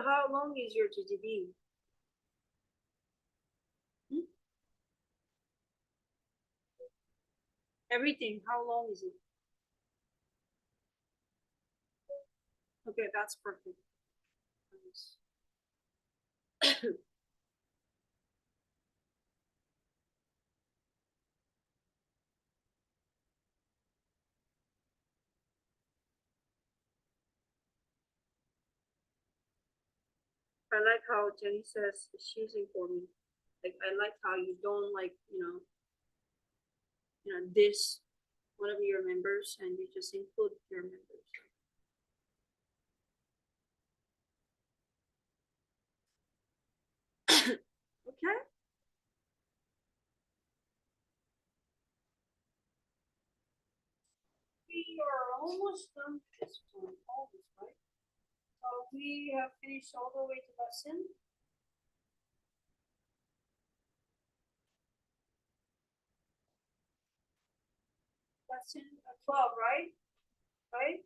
how long is your GGB? Hmm? Everything, how long is it? Okay, that's perfect. I like how Jenny says she's informing. Like I like how you don't like, diss one of your members and you just include your members. Okay. We are almost done with this one, almost, right? So we have finished all the way to lesson. Lesson 12, right? Right?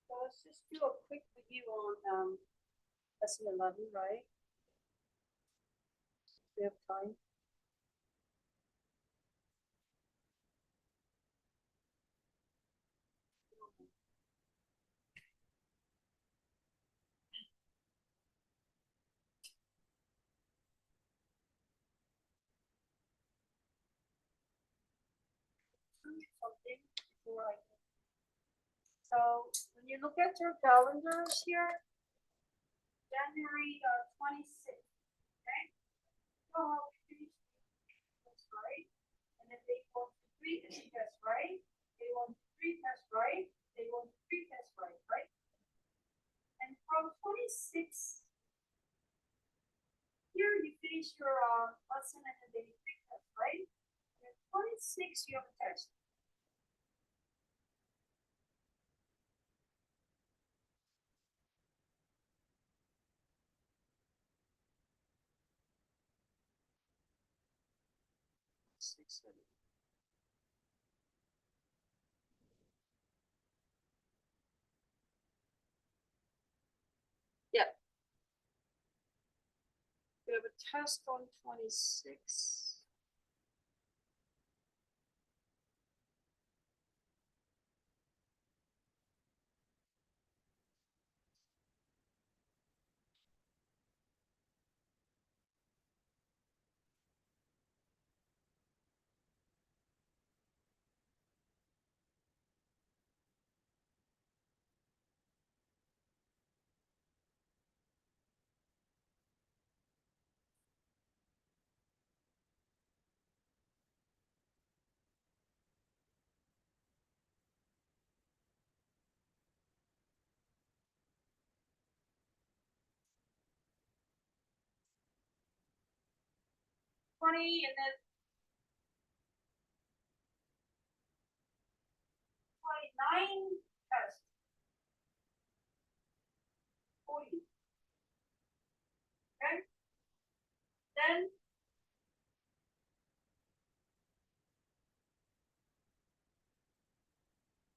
So let's just do a quick review on lesson 11, right? We have time. Something before I. So when you look at your calendars here, January 26th, okay? So how we finish this, right? And then day 1 to 3 is test, right? Day 1 to 3 test, right? Day 1 to 3 test, right? And from 26 here you finish your lesson and then day 3 test, right? And 26 you have a test. Yeah. We have a test on 26. And then 29 test. 40. Okay? Then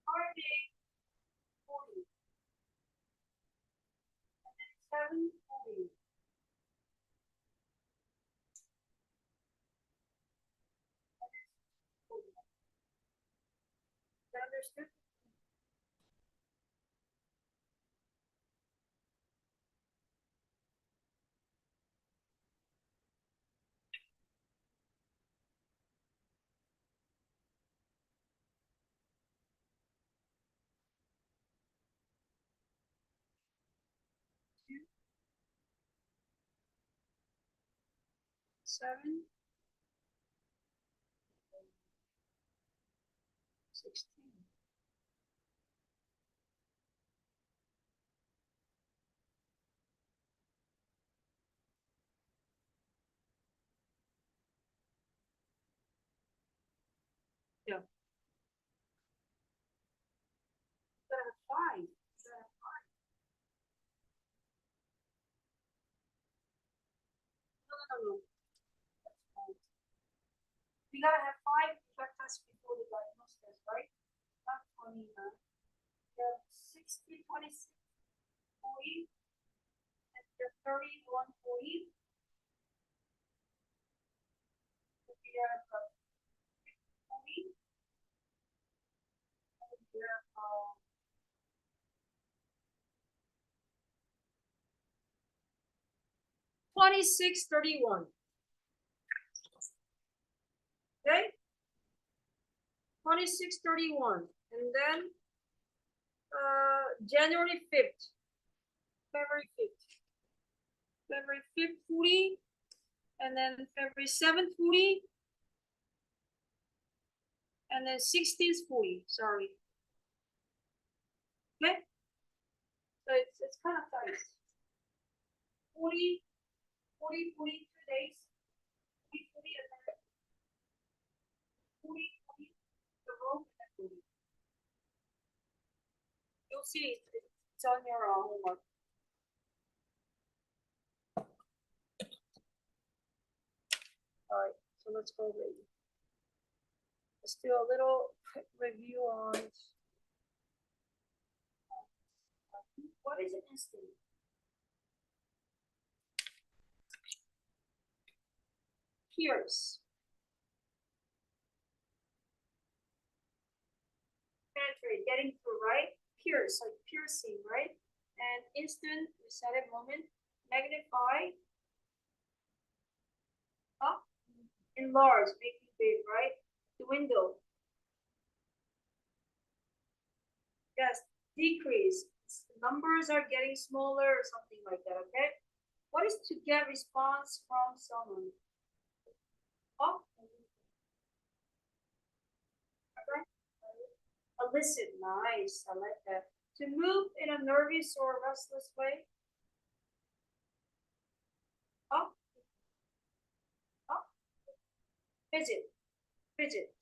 Friday 40. And then 7 40. And then 40. Is that understood? Two, 7, 16. no. We gotta have 5 drug tests before the diagnosis, right? Not 29. We have 60, 26, 40, and the 31, 40. We have 40, and we have 26, 31. Okay? 26, 31. And then January 5th. February 5th. February 5th, 40. And then February 7th, 40. And then 16th, 40. Sorry. Okay? So it's kind of tight. 40, 40, 40, 2 days. 40, 40, and then 40, 40, the row, and then 40. You'll see it's on your homework. All right, so let's go over it. Let's do a little quick review on what is an instant? Pierce. Penetrate, getting through, right? Pierce, like piercing, right? And instant, we said it, moment. Magnify. Up. Enlarge, making big, right? Dwindle. Yes, decrease. Numbers are getting smaller or something like that, okay? What is to get response from someone? Oh. Okay. Elicit, nice, I like that. To move in a nervous or restless way. Oh. Oh. Fidget, fidget,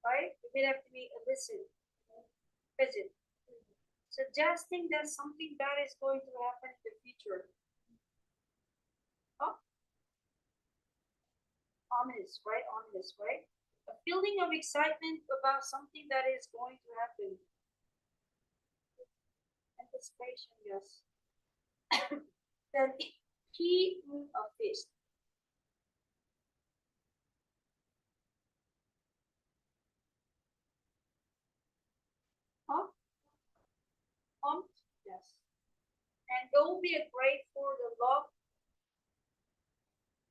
right? It have to be elicit, fidget. Suggesting that something bad is going to happen in the future. Oh. Ominous, right? Ominous, right? A feeling of excitement about something that is going to happen. Anticipation, yes. Then he a fist. Huh? Yes. And it will be a grade for the love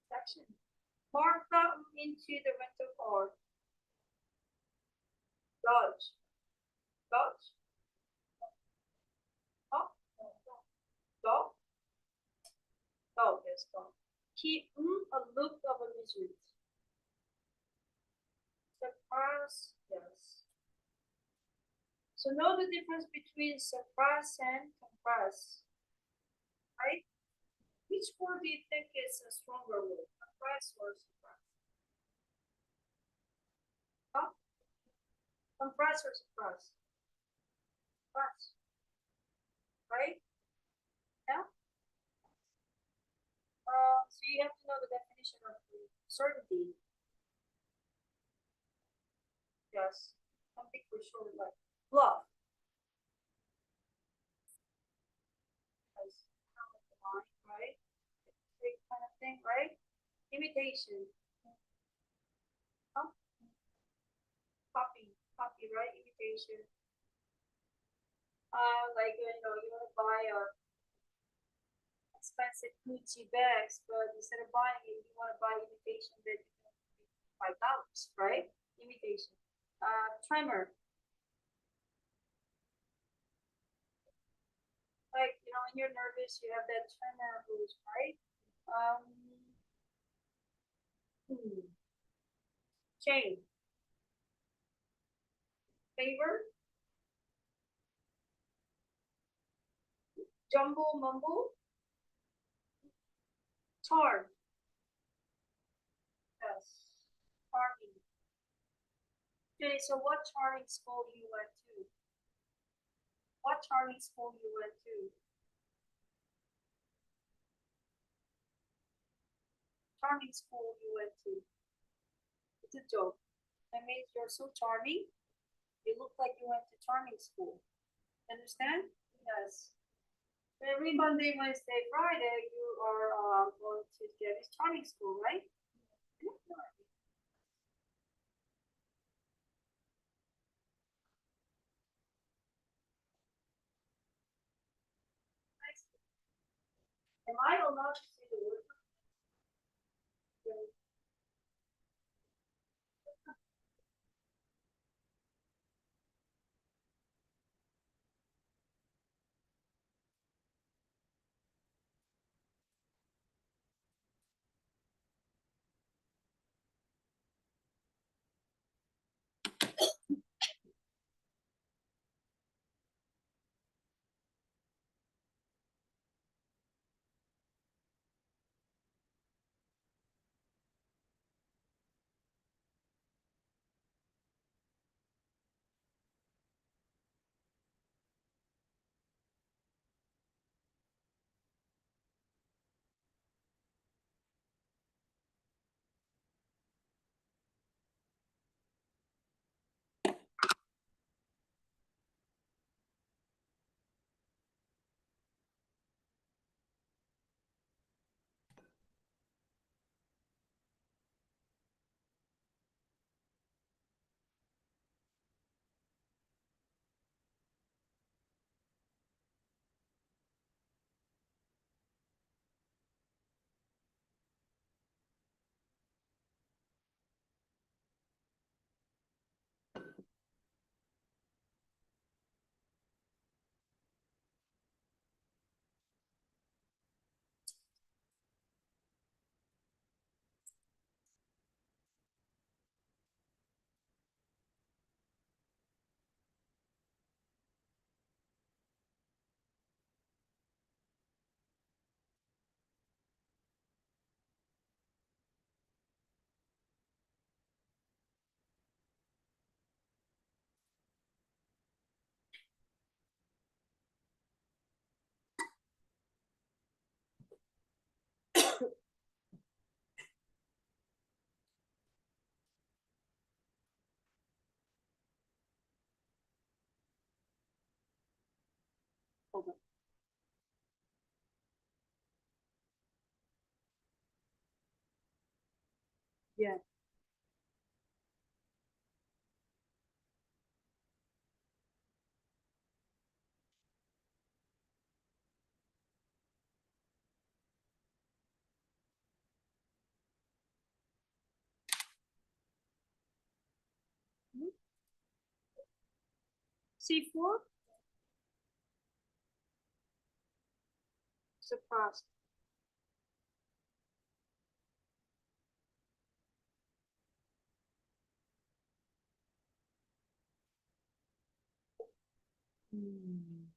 section. Mark them into the rental car. Dodge. Dodge. Dog. Dog. Dog, yes, dog. Keep a look of amusement. Surprise, yes. So know the difference between suppress and compress, right? Which word do you think is a stronger word, compress or suppress? Huh? Compress or suppress? Suppress, right? Yeah. So you have to know the definition of certainty. Yes. Something for sure, like bluff. As kind of the line, right? Big kind of thing, right? Imitation. Huh? Copy, copy, right? Imitation. Like you want to buy a expensive Gucci bags, but instead of buying it, you want to buy imitation that you can $5, right? Imitation. Tremor. Like when you're nervous, you have that tremor boost, right? Um, Chain. Favor. Jumble mumble. Charm. Yes. Charming. Okay, so what charming school you went to? What charming school you went to? charming school you went to. It's a joke. I made you're so charming. You look like you went to charming school. Understand? Yes. Every Monday, Wednesday, Friday, you are going to Gabby's charming school, right? Am I allowed to say the word? Hold on. Yeah. C4? Surprised. Hmm.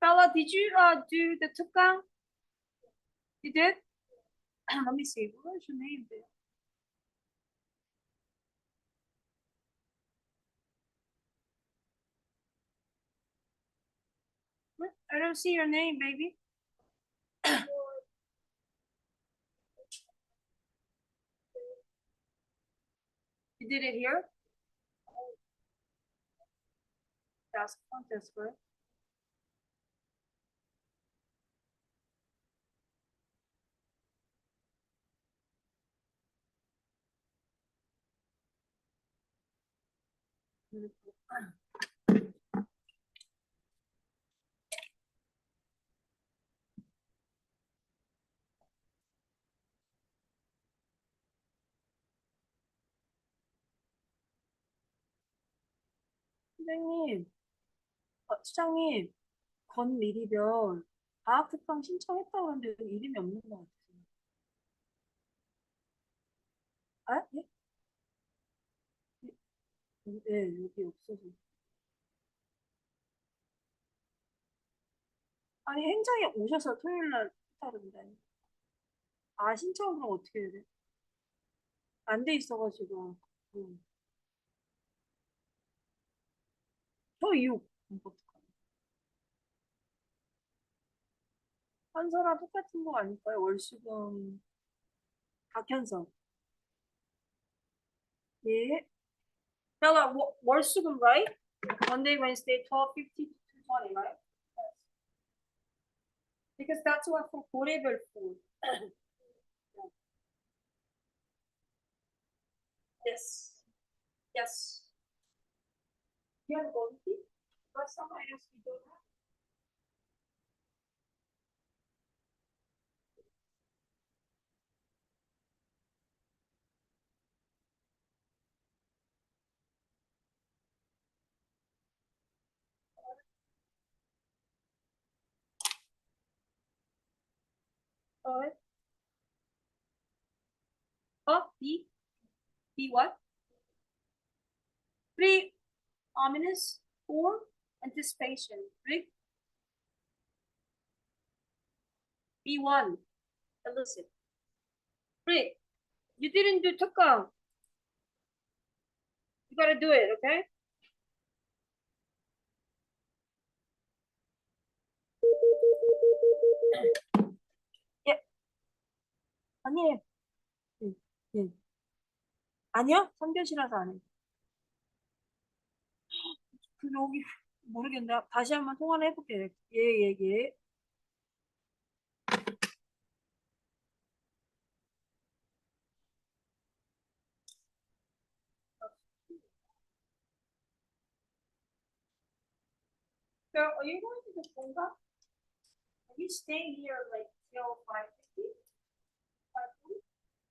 Bella, did you do the tukang? You did? Let me see. What is your name there? What? I don't see your name, baby. You did it here? That's contest, right? 선생님, 시장님, 건미리별 방학특강 신청했다고 하는데 이름이 없는 것 같아요. 아? 예? 네, 여기 없어서. 아니, 행정에 오셔서 토요일 날 따른다니. 아, 신청 그럼 어떻게 해야 돼? 안 돼 있어가지고. 응. 저 6. 한서랑 똑같은 거 아닐까요? 월수금, 박현서. 예. Bella, 월수금, right? Monday, Wednesday, 12:50 to 2:20, right? Yes. Because that's what for forever food. Yes. Yes. You have gold teeth? But some items we don't have. Alright. B? B what? 3, ominous. 4, anticipation. Rick? B1, elicit. Rick, you didn't do 특강. You gotta do it, okay? 예. 아니에요. 응, 응. 아니요? 3교시라서 안 해. 그 여기 모르겠네. 다시 한번 통화를 해볼게요. 예, 예, 예. So, are you going to the Ponga? Are you staying here like till 5:50? 5:40?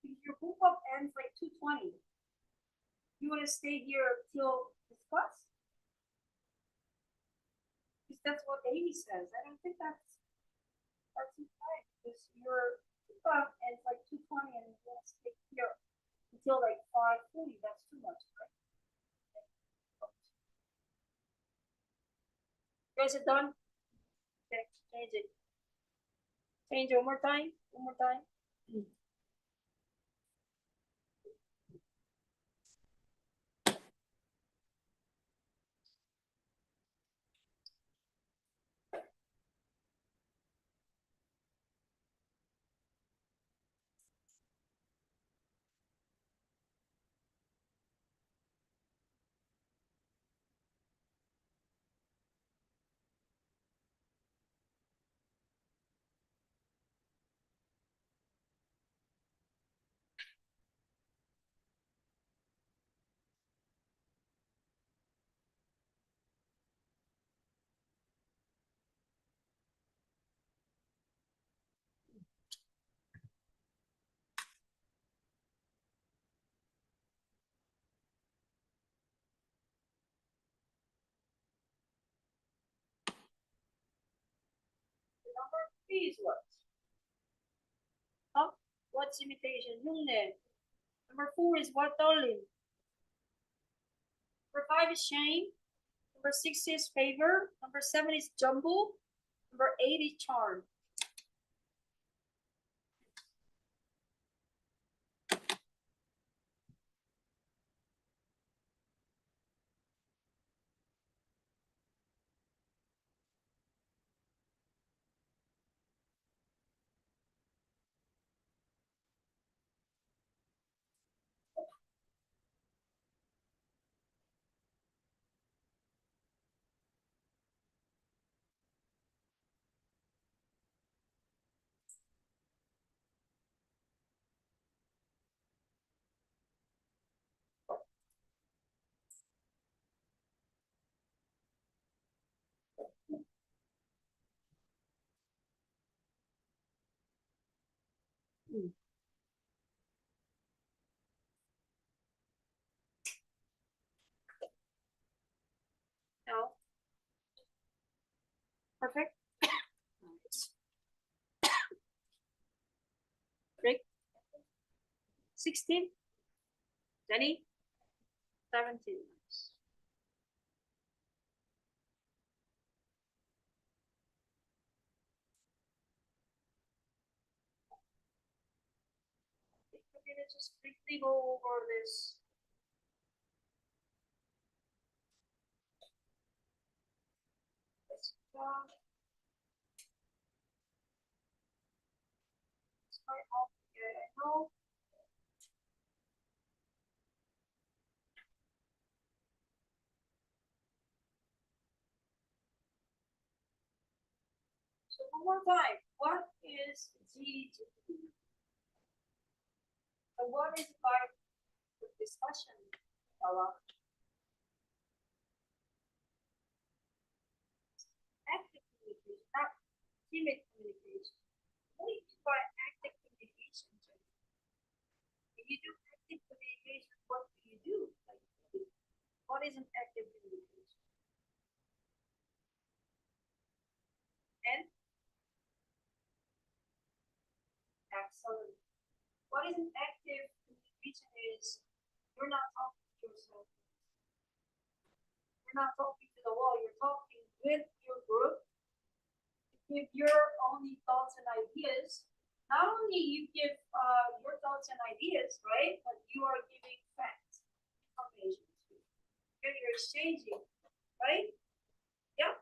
If your hookup ends like 2:20, you want to stay here till this class? Because that's what Amy says. I don't think that's right. Because your hookup ends like 2:20 and you want to stay here until like 5:40. That's too much, right? You guys are done? Okay, change it. Change one more time. One more time. Number 3 is what? Huh? What's imitation? 흉내. Number 4 is what, darling? Number 5 is shame. Number 6 is favor. Number 7 is jumble. Number 8 is charm. No. Perfect. Rick. 16. Jenny. 17 months. We're gonna just quickly go over this. Let's start off here. I know. So one more time, what is GGD? And what is part of the discussion, Ella? Active communication, not timid communication. What do you mean by active communication? When you do active communication, what do you do? Like, what is an active communication? And excellent. What is an active communication is you're not talking to yourself. You're not talking to the wall. You're talking with your group. You give your only thoughts and ideas. Not only you give your thoughts and ideas, right? But you are giving facts, information. You're exchanging, right? Yep.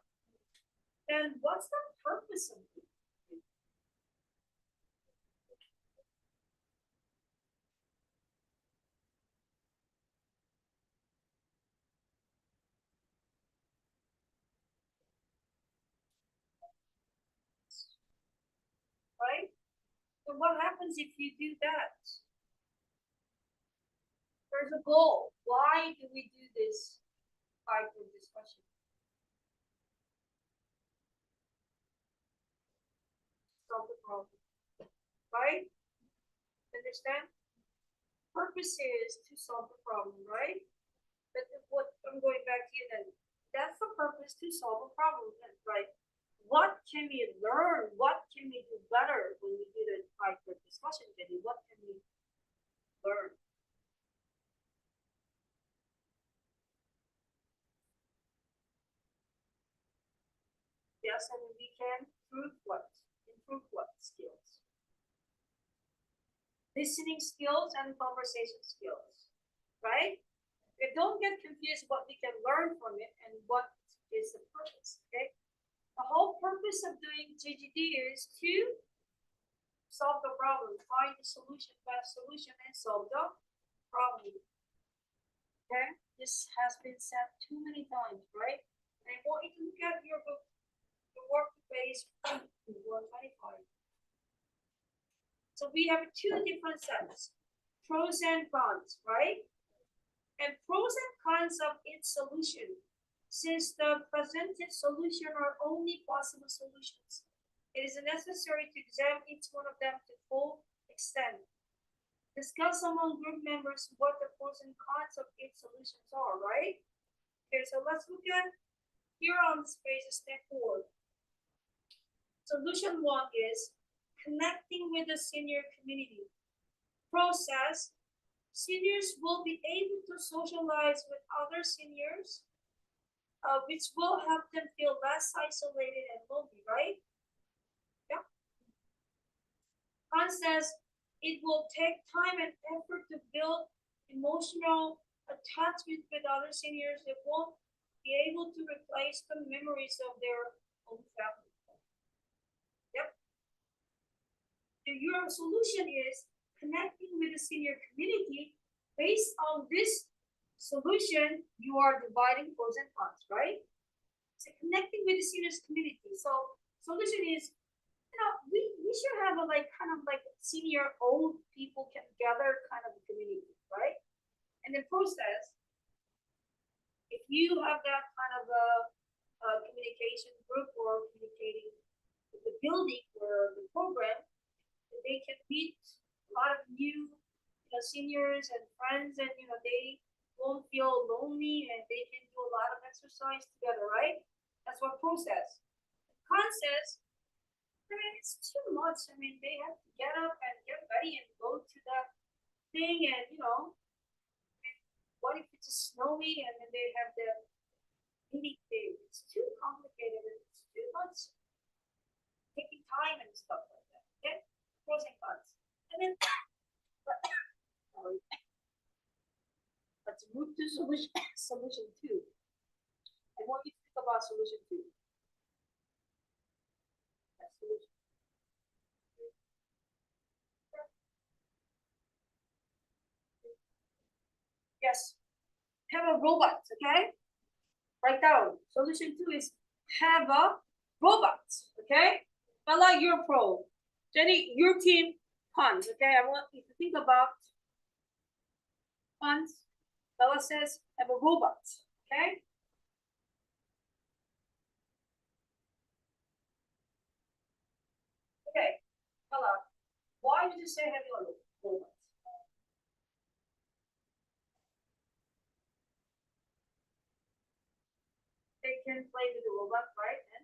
Then what's the purpose of it? Right? So what happens if you do that? There's a goal. Why do we do this type of discussion? Solve the problem. Right? Understand? Purpose is to solve the problem, right? But what I'm going back to you then. That's the purpose to solve a problem, right? What can we learn? What can we do better when we do the type of discussion, Jenny? What can we learn? Yes, and we can improve what? Improve what skills? Listening skills and conversation skills, right? Don't get confused what we can learn from it and what is the purpose, okay? The whole purpose of doing GGD is to solve the problem, find the solution, best solution, and solve the problem. Okay? This has been said too many times, right? And I want you to look at your book, the work page 125. So we have two different sets, pros and cons, right? And pros and cons of its solution. Since the presented solution are only possible solutions, it is necessary to examine each one of them to full extent. Discuss among group members what the pros and cons of its solutions are, right? Okay, so let's look at here on this page, step 4. Solution 1 is connecting with the senior community. Process, seniors will be able to socialize with other seniors, which will help them feel less isolated and lonely, right? Yeah. Hans says it will take time and effort to build emotional attachment with other seniors that won't be able to replace the memories of their own family. Yep. So your solution is connecting with the senior community. Based on this solution, you are dividing pros and cons, right? So connecting with the seniors community. So solution is, we should have a kind of senior old people can gather kind of a community, right? And the process, if you have that kind of a communication group or communicating with the building or the program, they can meet a lot of new seniors and friends, and they won't feel lonely, and they can do a lot of exercise together, right? That's what process. Concept, it's too much. They have to get up and get ready and go to that thing, and what if it's snowy and then they have the meeting day? It's too complicated and it's too much taking time and stuff like that. Okay? Pros and cons. And then sorry. Let's move to solution two. I want you to think about solution two. Solution. Yes. Have a robot, okay? Write down. Solution two is have a robot, okay? Bella, you're pro. Jenny, your team, cons, okay? I want you to think about cons. Bella says have a robot, okay? Okay, Bella, why did you say have a robot? They can play with the robot, right? And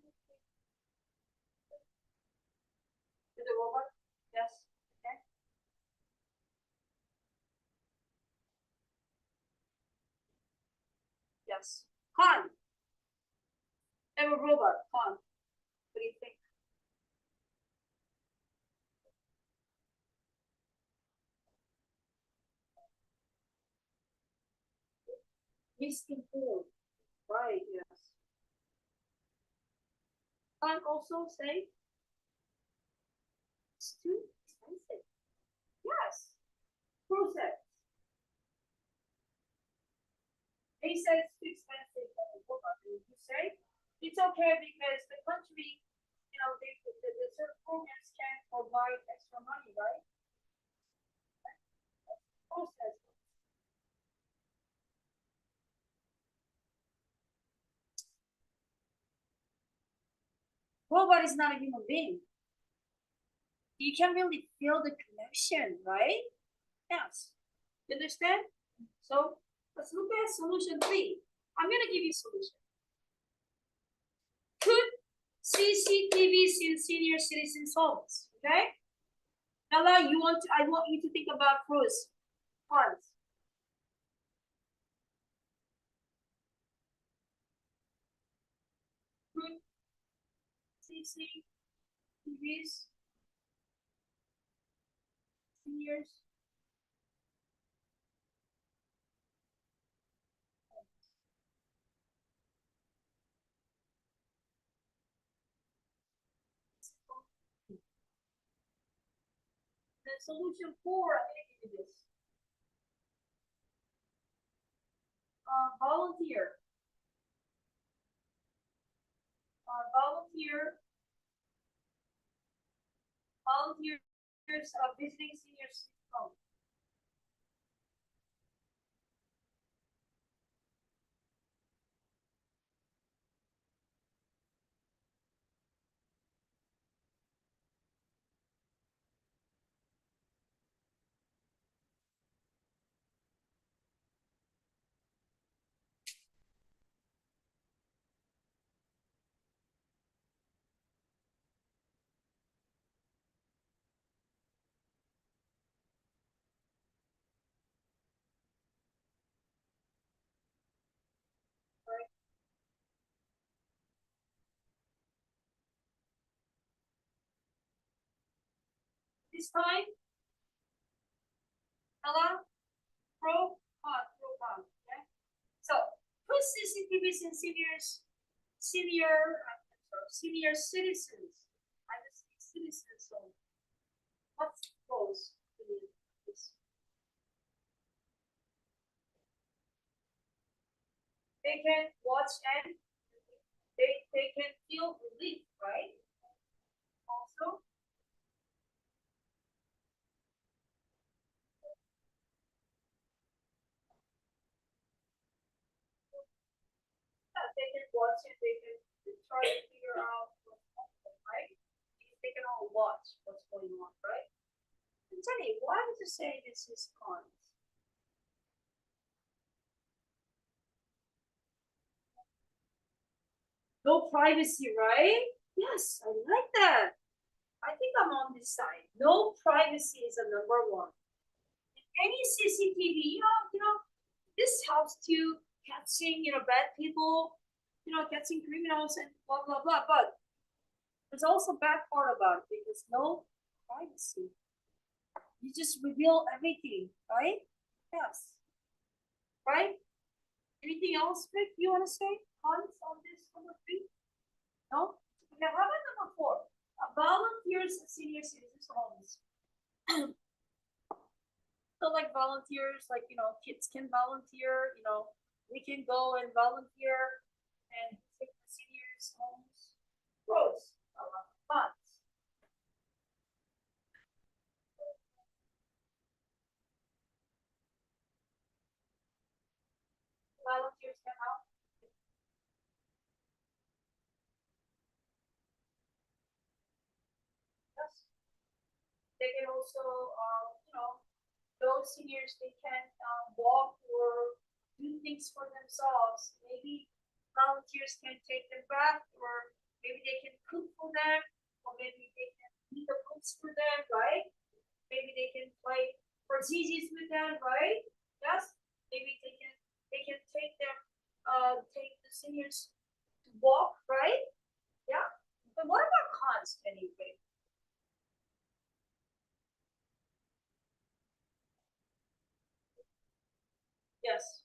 with the robot, yes, okay. Yes. Con. Have a robot. Con. What do you think? Misinformed. Right, yes. Con also say it's too expensive. Yes. Process. They said it's too expensive for the robot. And you say it's okay because the country, the certain programs can provide extra money, right? Process. Robot is not a human being. You can really feel the connection, right? Yes. You understand? So let's look at solution three. I'm gonna give you a solution. Put CCTVs in senior citizens' homes. Okay? Ella, I want you to think about pros, cons. Put CCTVs, seniors. Then solution four, I'm gonna give you this. Volunteer. Volunteers visiting seniors' home. Right? This time, Ella, pro con. Okay? So put CCTVs in senior citizens. I just say citizens. So what's pros to this? They can watch and they can feel relief, right? Also, yeah, they can watch and they can try to figure out what's happening, right? Because they can all watch what's going on, right? And Jenny, why would you say this is cons? No privacy, right? Yes, I like that. I think I'm on this side. No privacy is a number one. Any CCTV, This helps to catching, bad people, catching criminals and blah blah blah. But there's also bad part about it because no privacy. You just reveal everything, right? Yes. Right? Anything else, Vic, you want to say? Comments on this number 3? No? Okay, how about number 4? Volunteers and senior citizens homes. So like volunteers, like, kids can volunteer, we can go and volunteer and take the seniors homes. Gross. Funds. Volunteers can help. Yes. They can also, those seniors, they can walk or do things for themselves. Maybe volunteers can take them back, or maybe they can cook for them, or maybe they can read the books for them, right? Maybe they can play for ZZs with them, right? Yes. Maybe they can take them, take the seniors to walk, right? Yeah. But what about cons anyway? Yes.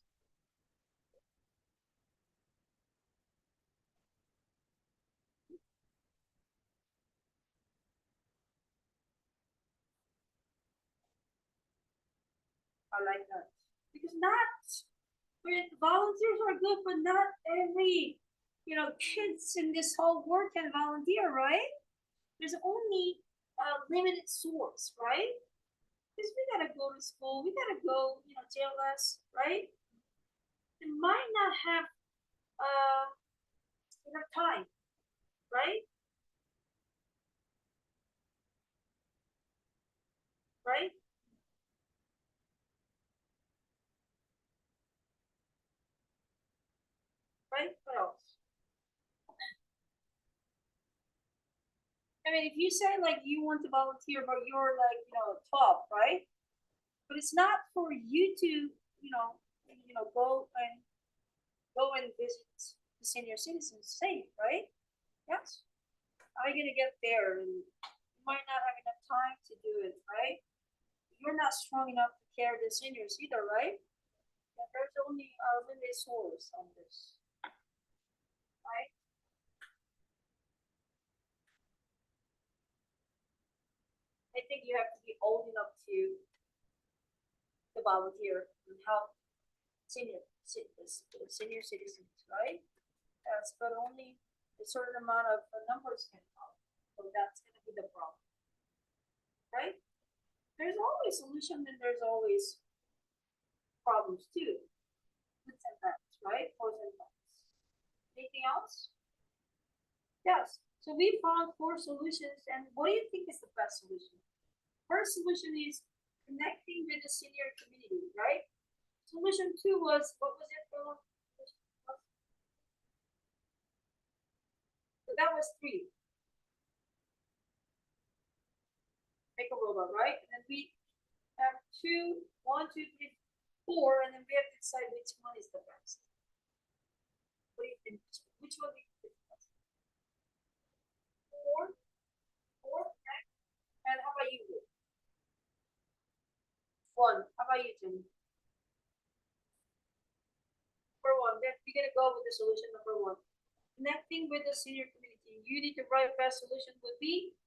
I like that. Because not volunteers are good, but not every kids in this whole world can volunteer, right? There's only a limited source, right? Because we gotta go to school, we gotta go, JLS, right? They might not have uh enough time, right? Right? Right? What else? I mean, if you say like you want to volunteer, but you're like 12, right? But it's not for you to go and visit the senior citizens safe, right? Yes. How are you gonna get there? And you might not have enough time to do it, right? You're not strong enough to carry the seniors either, right? And there's only a limited source on this, right? I think you have to be old enough to volunteer and help senior citizens, right? Yes, but only a certain amount of numbers can help. So that's gonna be the problem, right? There's always solution and there's always problems too. Goods and bads, right? Pros and cons. Anything else? Yes. So we found 4 solutions, and what do you think is the best solution? First solution is connecting with the senior community, right? Solution 2 was what was it? So that was 3. Make a robot, right? And then we have 2, 1, 2, 3, 4, and then we have to decide which one is the best. What do you think? Which one do you think is the best? 4, 4, okay. And how about you? 1. How about you, Jimmy? Number 1. Then we're gonna go with the solution number 1. Connecting with the senior community. You need the right best solution would be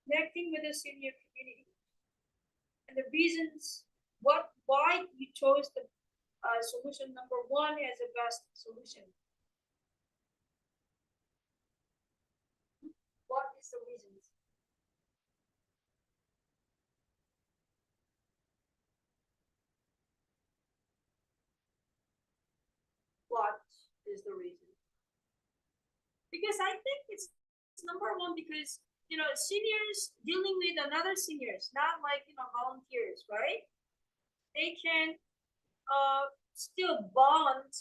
connecting with the senior community. And the reasons why you chose the solution number 1 as the best solution. What is the reasons? What is the reason? Because I think it's number 1 because seniors dealing with another seniors, not like volunteers, right? They can still bond,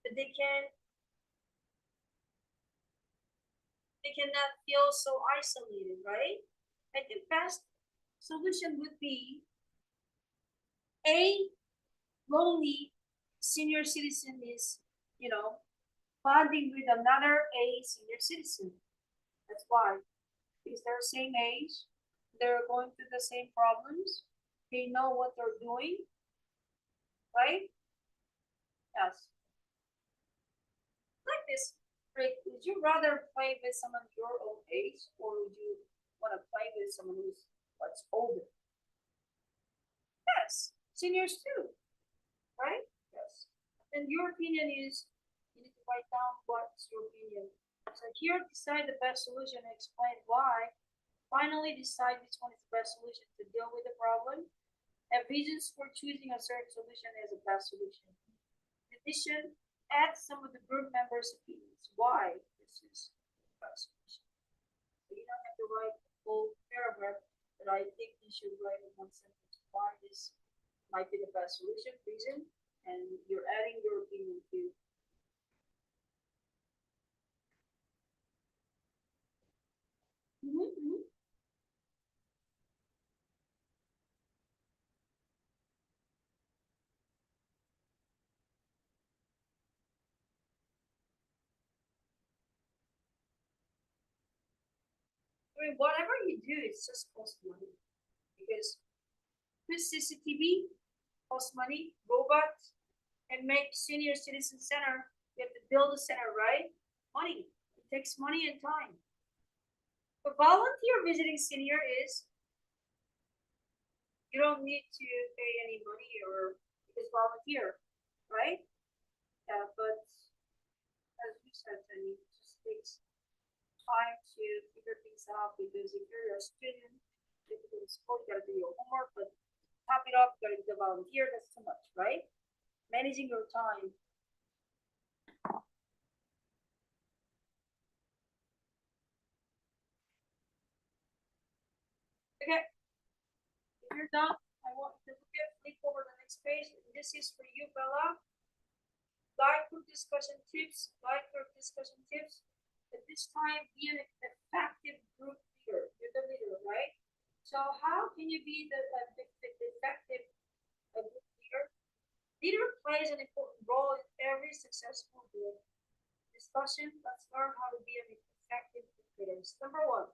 but they cannot feel so isolated, right? I think best solution would be a lonely senior citizen is, bonding with another A senior citizen. That's why. Because they're same age, they're going through the same problems, they know what they're doing, right? Yes. Like this, Rick, would you rather play with someone your own age, or would you want to play with someone who's what's older? Yes, seniors too, right? Yes. And your opinion is, you need to write down what's your opinion. So here, decide the best solution and explain why. Finally, decide which one is the best solution to deal with the problem. Have reasons for choosing a certain solution as the best solution. In addition, add some of the group members' opinions. Why this is the best solution. So you don't have to write a full paragraph, but I think you should write in one sentence why this might be the best solution, reason, and you're adding your opinion too. Mm-hmm. I mean, whatever you do, it's just cost money because with CCTV costs money, robots, and make senior citizen center. You have to build a center, right? Money. It takes money and time. But volunteer visiting senior is you don't need to pay any money or because volunteer, right? Yeah, but as you said, Jenny, it just takes time to figure things out because if you're a student, if you're in school, you gotta do your homework, but top it off, you gotta do the volunteer, that's too much, right? Managing your time. Okay, if you're done, I want you to flip over the next page. This is for you, Bella. Guide group discussion tips. Guide group discussion tips. At this time, be an effective group leader. You're the leader, right? So how can you be the effective group leader? Leader plays an important role in every successful group discussion. Let's learn how to be an effective group leader. Number one,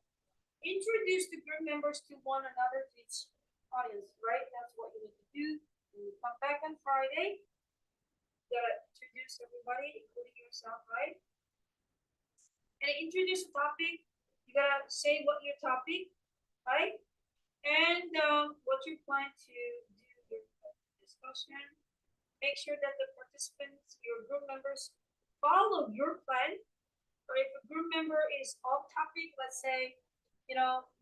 introduce the group members to one another, to each audience, right? That's what you need to do. When you come back on Friday, you gotta introduce everybody, including yourself, right? And introduce a topic. You gotta say what your topic, right? And what you plan to do your discussion. Make sure that the participants, your group members, follow your plan. Or if a group member is off topic, let's say,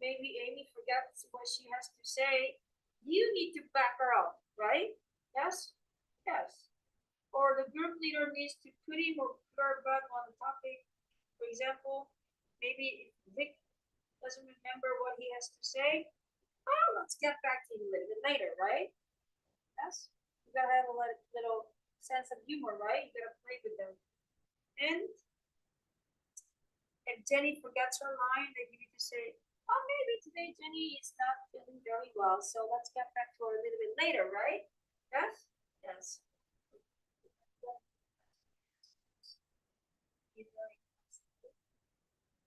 maybe Amy forgets what she has to say, you need to back her up, right? Yes? Yes. Or the group leader needs to put him or put her back on the topic. For example, maybe Vic doesn't remember what he has to say. Oh, let's get back to him a little bit later, right? Yes? You gotta have a little sense of humor, right? You gotta play with them. And if Jenny forgets her line, then you need to say, oh, maybe today Jenny is not feeling very well, so let's get back to her a little bit later, right? Yes? Yes.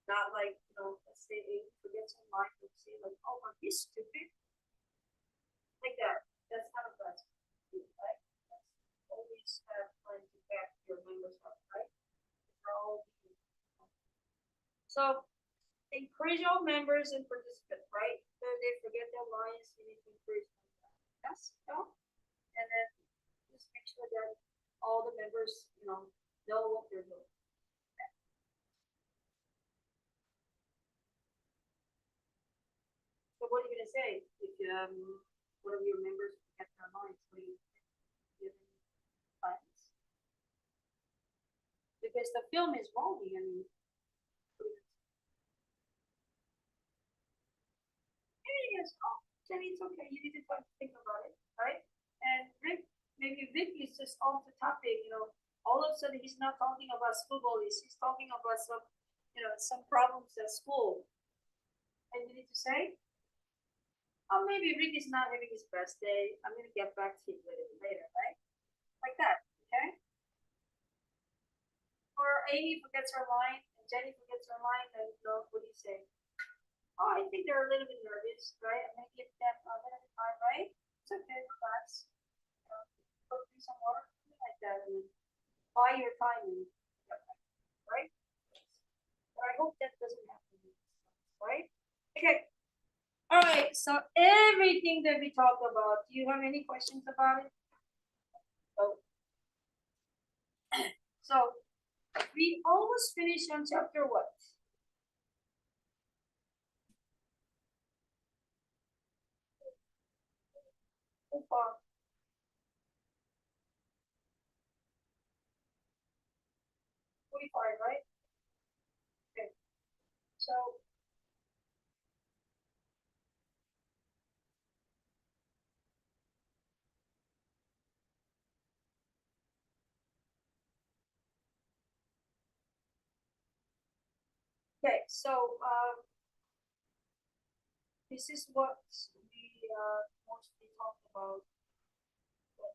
Not like, let's say Amy forgets her line, let's say like, oh, are you stupid? Like that. That's not a best. Right? That's always have time to back your members up, right? They're all so encourage all members and participants, right? So they forget their lines, you need to encourage them. Yes, no? And then just make sure that all the members, know what they're doing. So what are you gonna say if one of your members forgets their lines? What do you give lines? Because the film is rolling. I mean, yes, oh, Jenny, it's okay. You need to think about it, right? And Rick, maybe Vic is just off the topic. All of a sudden he's not talking about school bullies. He's talking about some problems at school. And you need to say, oh, maybe Rick is not having his best day. I'm gonna get back to you later, right? Like that. Okay? Or Amy forgets her line, and Jenny forgets her line, and what do you say? Oh, I think they're a little bit nervous, right? I'm gonna give them a minute of time, right? It's okay, relax. Go through some more, something like that, and buy your time, right? But I hope that doesn't happen, right? Okay. All right. So everything that we talked about, do you have any questions about it? Oh. So we almost finished on chapter what? So far. 45, right? Okay. So okay, so this is what we mostly talk about. What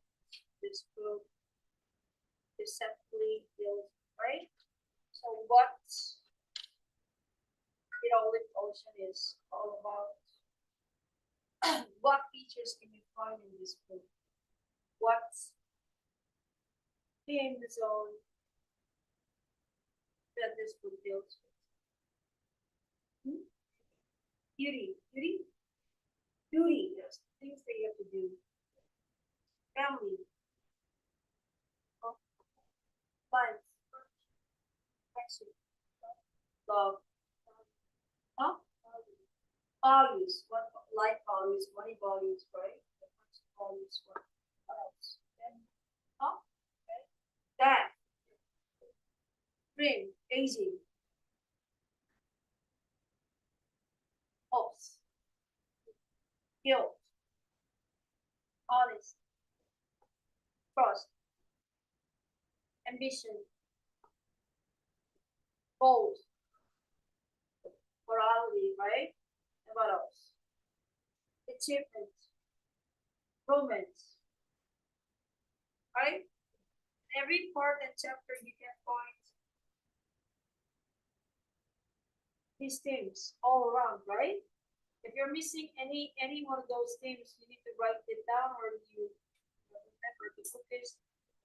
this book deceptively deals, right? So what the olive ocean is all about. What features can you find in this book? What's in the zone that this book deals with? Hmm? Beauty, beauty, duty. There's things that you have to do. Family, oh, plans, affection, love, huh? Values. What life values, money values, right? Values. What else? And huh? Okay. That, dream, aging, hopes, guilt, honest, trust, ambition, gold, morality, right? And what else? Achievement, romance, right? Every part and chapter you can find these themes all around, right? If you're missing any one of those themes, you need to write it down, or you remember the book is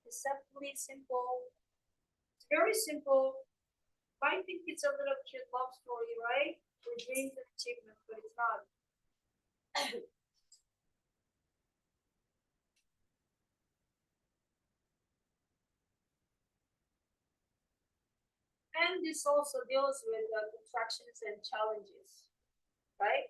deceptively simple. It's very simple. I think it's a little cute love story, right? For dreams and achievement, but it's not. And this also deals with contractions and challenges, right?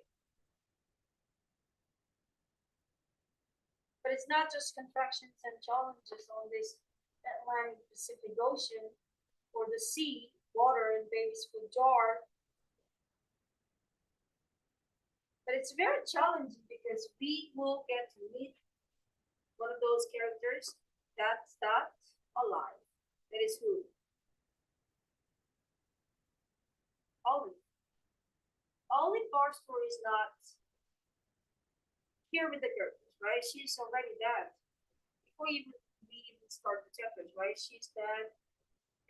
But it's not just contractions and challenges on this Atlantic Pacific Ocean or the sea, water, and baby's food jar. But it's very challenging because we will get to meet one of those characters that's not alive. That is who? Olive. Olive Bar story is not here with the characters, right? She's already dead. Before even we even start the chapters, right? She's dead.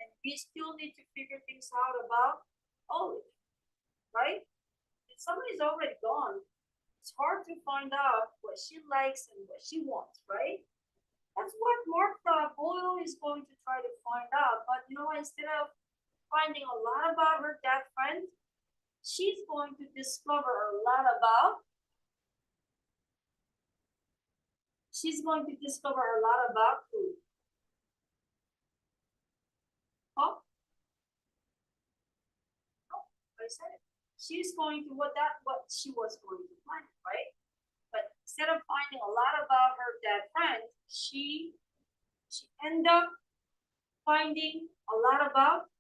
And we still need to figure things out about Olive, right? If someone is already gone, it's hard to find out what she likes and what she wants, right? That's what Martha Boyle is going to try to find out. But instead of finding a lot about her dead friend, she's going to discover a lot about who? Oh, oh, I said it. She's going to what she was going to find, right? But instead of finding a lot about her dead friend, she ended up finding a lot about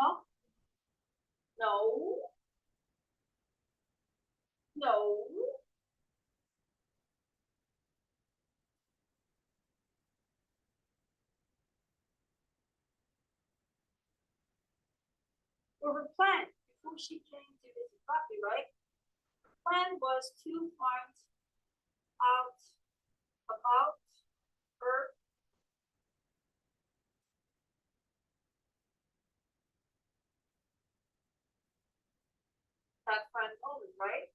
oh no, no, for her plan before she came to visit Buffy, right? plan was to find out about her that friend only, right?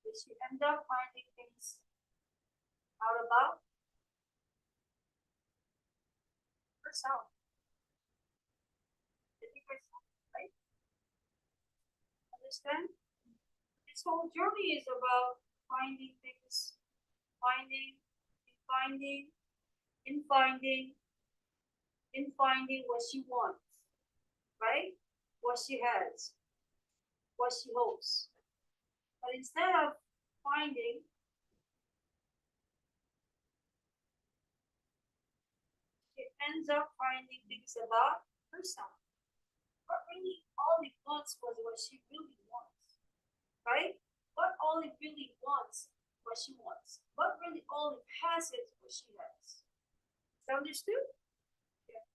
Did she end up finding things out about herself? I think herself, right? Understand? This whole journey is about finding things, finding, finding, in finding, in finding what she wants, right? What she has, what she hopes. But instead of finding, she ends up finding things about herself. But really, all it wants was what she really wants, right? What all it really wants, what she wants. What really all it has is what she has. Is that understood? Yeah.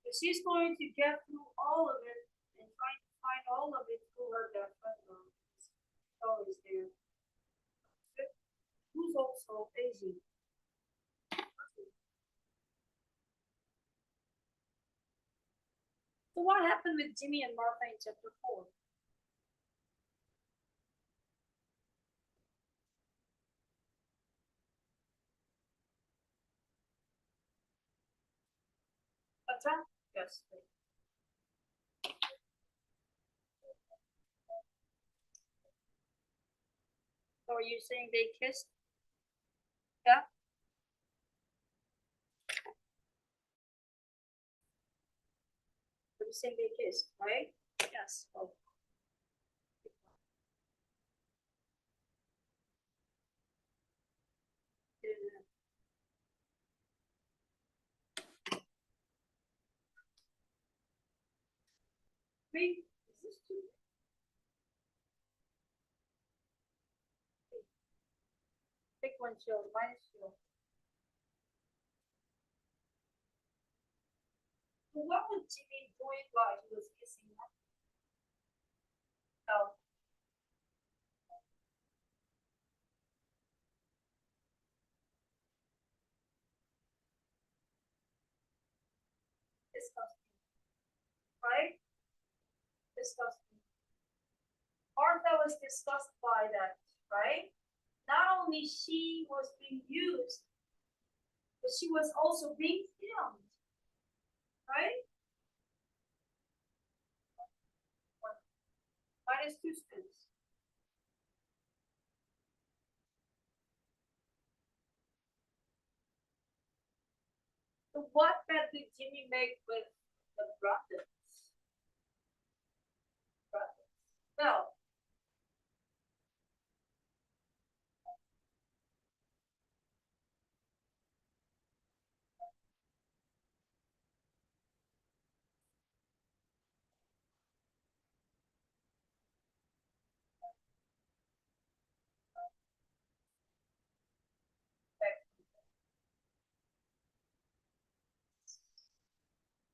So she's going to get through all of it and try to find all of it through her best friend. Always there. Who's also Asian. So what happened with Jimmy and Martha in chapter 4? What's that? Yes. So are you saying they kissed? Yeah. Are you saying they kissed, right? Yes. Oh. Three. Is this two? Pick one shield, minus shield. So what was Jimmy doing while he was kissing her? Oh, disgusting, right? Disgusting. Martha was disgusted by that, right? Not only she was being used, but she was also being filmed, right? Minus two students. So what bet did Jimmy make with the brothers? Well,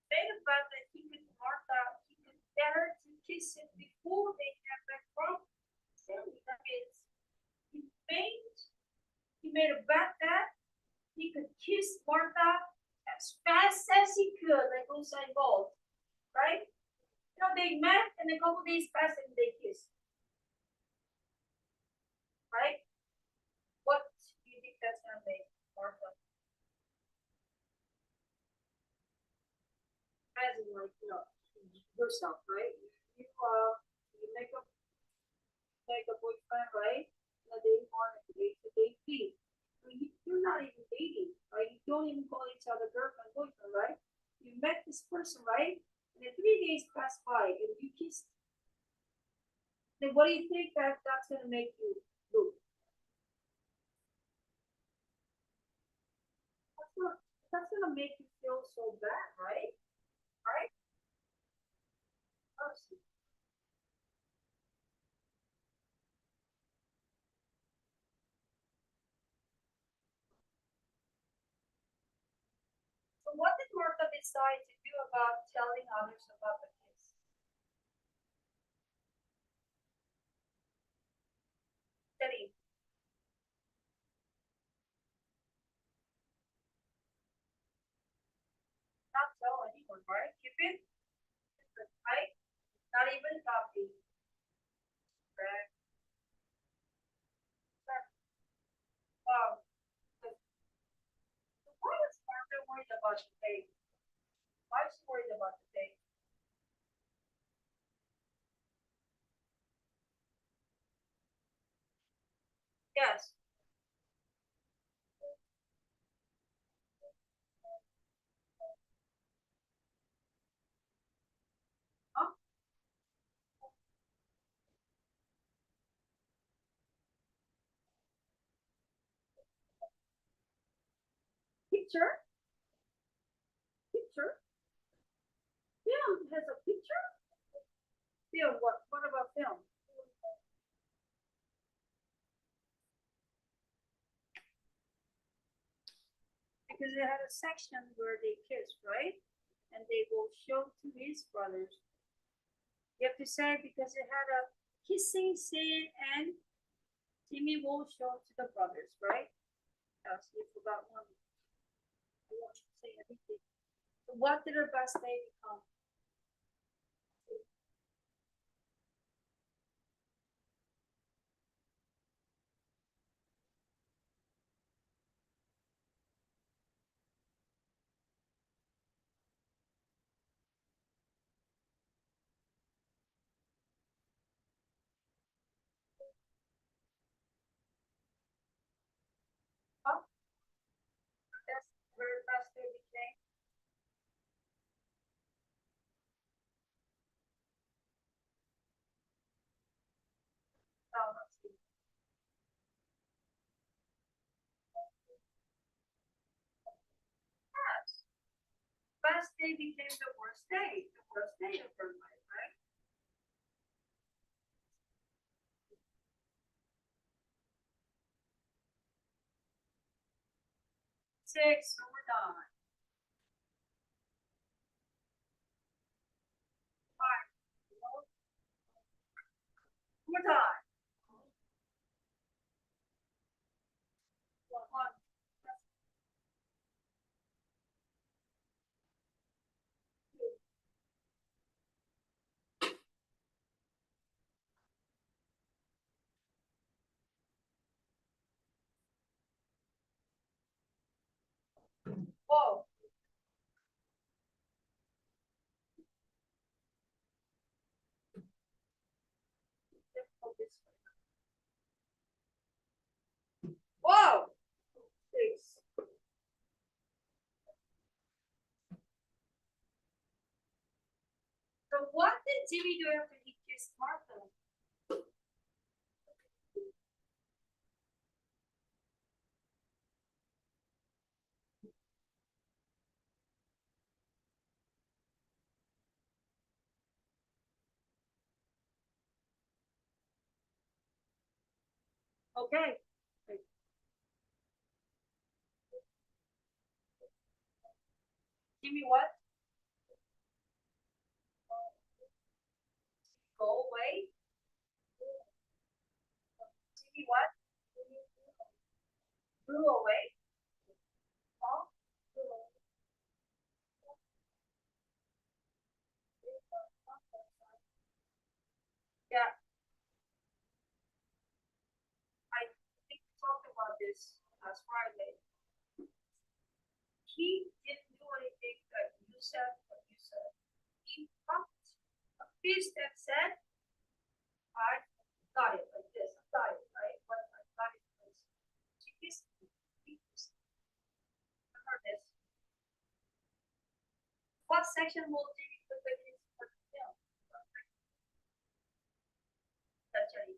made a bet that he could Martha, he could get her to kiss him before they have that problem. That means made he made a bet that he could kiss Martha as fast as he could, like Usain Bolt, right? You know, they met and a couple days passed and they kissed, right? What do you think that's gonna make Martha? As in, like, you know, yourself, right? You make a boyfriend, right? And they want to date, so they date. I mean, you're not even dating, right? You don't even call each other girlfriend, boyfriend, right? You met this person, right? And then 3 days pass by and you kissed. Then what do you think that's gonna make you do? That's not, that's gonna make you feel so bad, right? Right? So what did Martha decide to do about telling others about the kiss? one, right? Keep it, right? Not even copy. Right? Um, why is Martha worried about the date? Why is she worried about the date? Yes. Huh? Picture? Picture? Film has a picture? Film, what? What about film? Because they had a section where they kiss, right? And they will show to his brothers. You have to say because it had a kissing scene and Timmy will show to the brothers, right? Else you forgot one. I want to say everything. So what did her best day become? Huh? That's her best day became. Oh, let's see. Yes. Best day became the worst day. The worst day of her life, right? Six, so we're done. Five, we're done. One. Whoa. Whoa. Six. So what did Jimmy do after he kissed Martha? Okay. Jimmy what? Go away. Jimmy what? Blew away. Oh. Yeah, I think we talked about this last Friday. He didn't do anything that you said, what you said. He pumped a fist and said, I got it like this. I got it, right? But I got it like this. She kissed me. He kissed me. I heard this. What section will Jimmy put the kids for the film? That's right.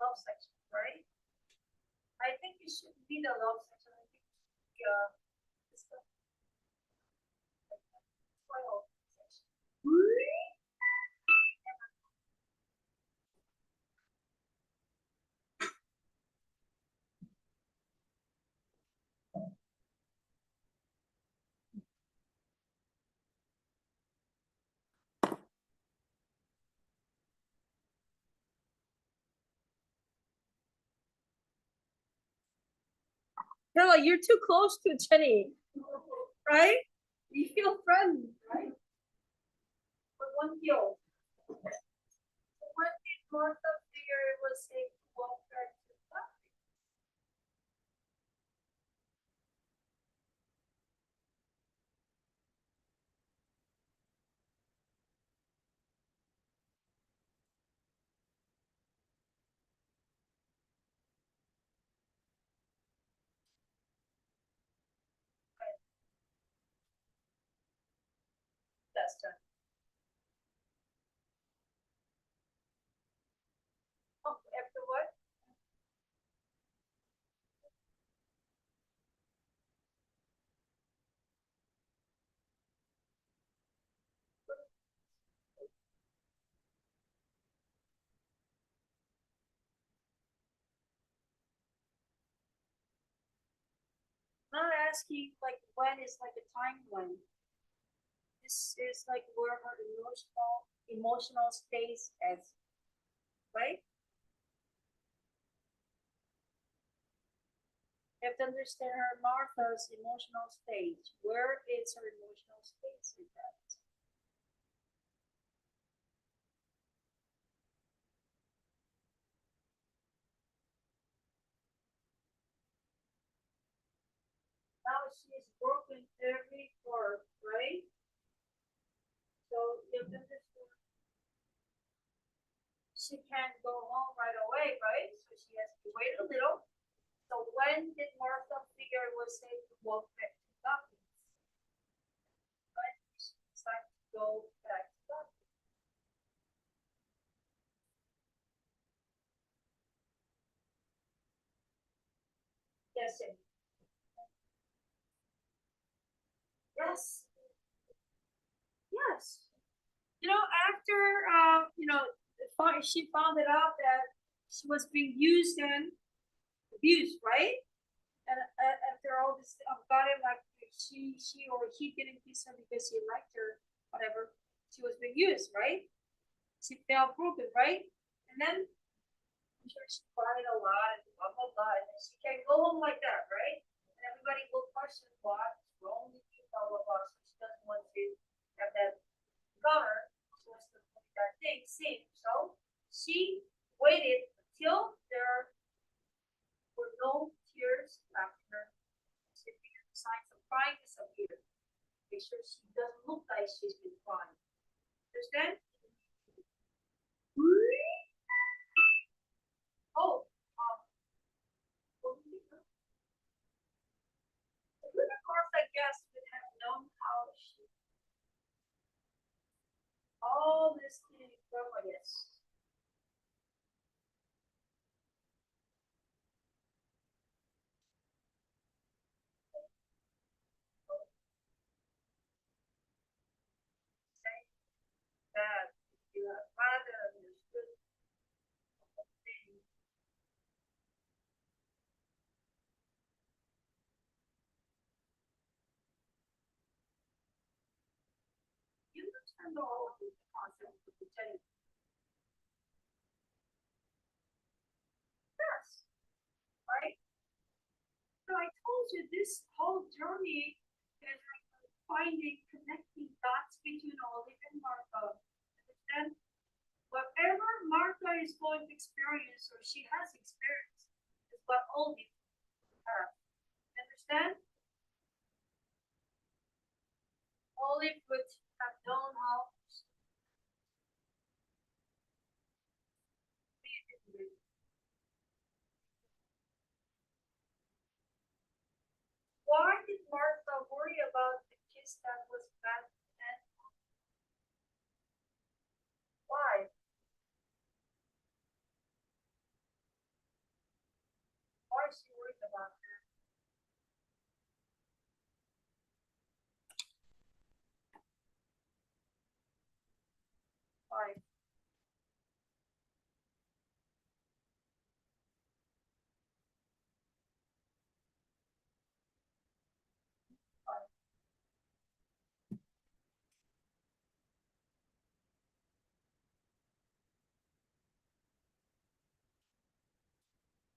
Love section, right? I think it should be the love section. I think it's the 12 section. You're like, you're too close to Jenny, right? You feel friendly, right? But one deal. When did Martha figure it was safe to walk back to the doctor? That's done. Oh, after what? Not asking like when is like a time when. This is like where her emotional stays as, right? You have to understand her Martha's emotional stage. Where is her emotional stage in that? Now she's broken every cord, right? So you have to understand she can't go home right away, right? So she has to wait a little. So when did Martha figure it was safe to walk back to Dublin? When did she decide to go back to Dublin? Yes, yes, yes. After she found it out that she was being used and abused, right? And after all this, got it like she or he didn't kiss her because he liked her, whatever. She was being used, right? She felt broken, right? And then I'm sure she cried a lot and blah blah blah. And then she can't go home like that, right? And everybody will question what's wrong with you, blah blah blah. So she doesn't want to have that daughter. She wants to make that thing sing. So she waited until there were no tears left in her. She began signs of crying disappeared. Make sure she doesn't look like she's been crying. Understand? Oh, of course, I guess would have known how she all this thing from, I guess. Say that you have father understood thing. You understand all of the concept of the Chinese. Yes, right? So I told you this whole journey is like finding, connecting dots between Olive and Martha. And whatever Martha is going to experience or she has experienced is what Olive has. Understand? Olive would have known how why did Martha worry about the kiss that was bad and why? Why is she worried about that? Why? Why?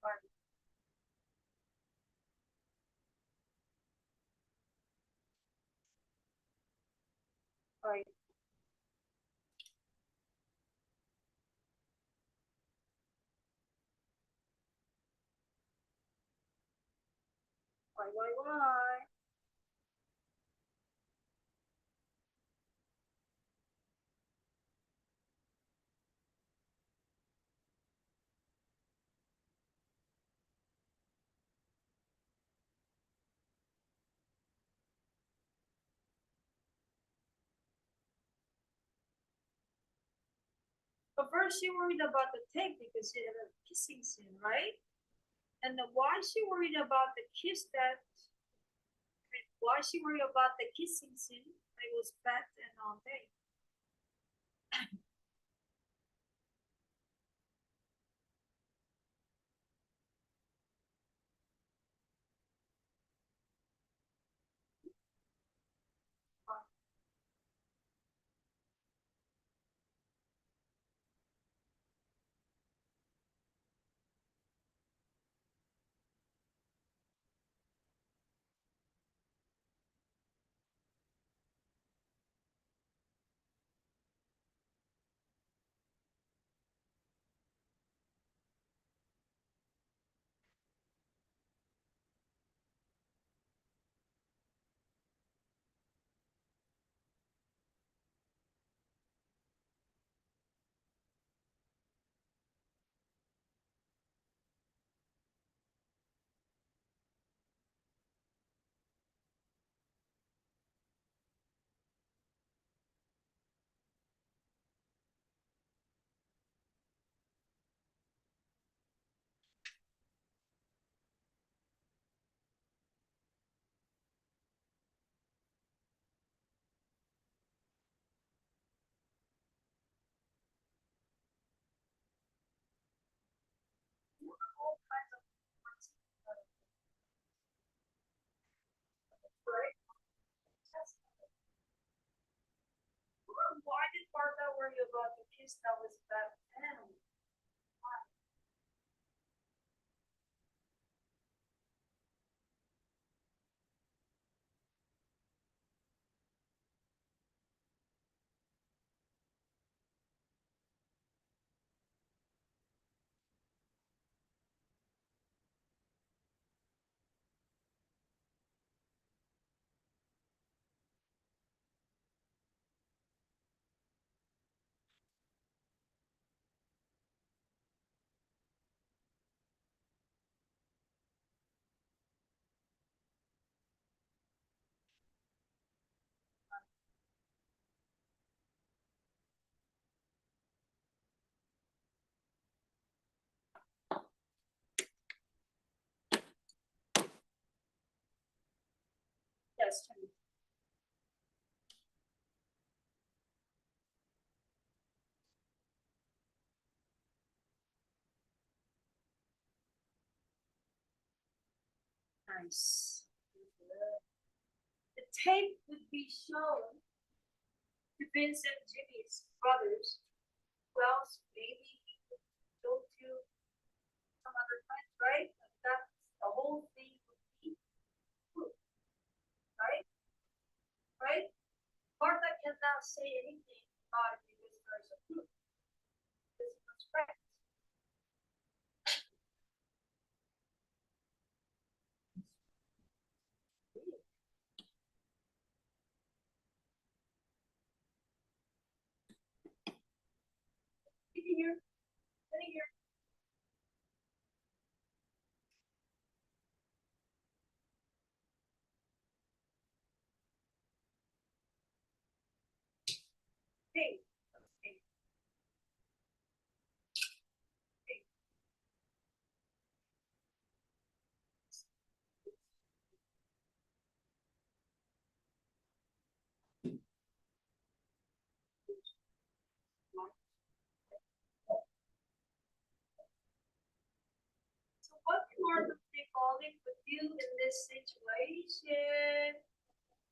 Why? right. Why? But first she worried about the tape because she had a kissing scene, right? And then why she worried about the kiss that why she worried about the kissing scene? It was fat and all day. All kinds of right? Why did Martha worry about the kiss that was fat and yes, nice. The tape would be shown to Vincent Jimmy's brothers. Well, maybe he could go to some other friends, right? That's the whole thing would be proof, right? Right? Martha cannot say anything about it because there's a proof. This was right. Sitting here, sitting here. Hey, hey, hey. So what can Martha Nicole would do in this situation?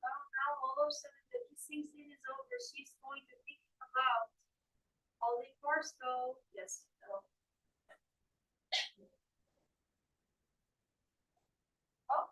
Well, now all of a sudden the kissing scene is over. She's going to think about Ollie Barstow. Yes, no. Oh,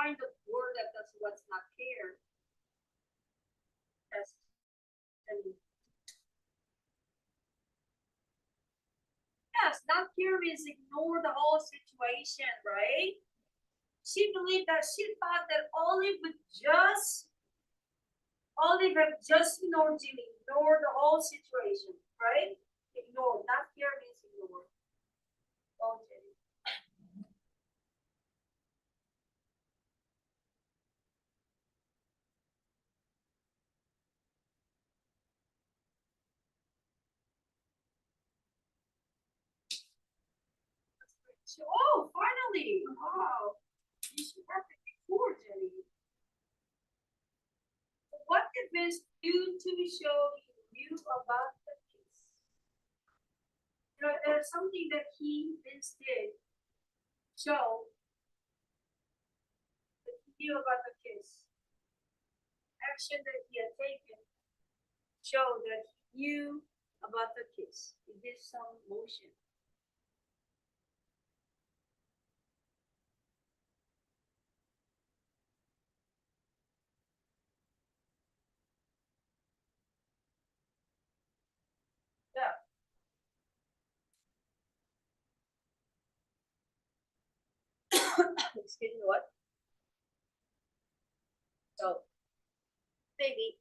kind of word that does what's not care. That's yes, not care means ignore the whole situation, right? She believed that she thought that Olive had just ignored Jimmy, ignore the whole situation, right? Ignore, not care means ignore. Oh, Jimmy. Oh, finally! Wow. You should have it before, Jenny. What did Vince do to show you about the kiss? You know, there's something that Vince did show that he knew about the kiss. Action that he had taken show that he knew about the kiss. He did some motion. Yeah. Excuse me, what? So, baby,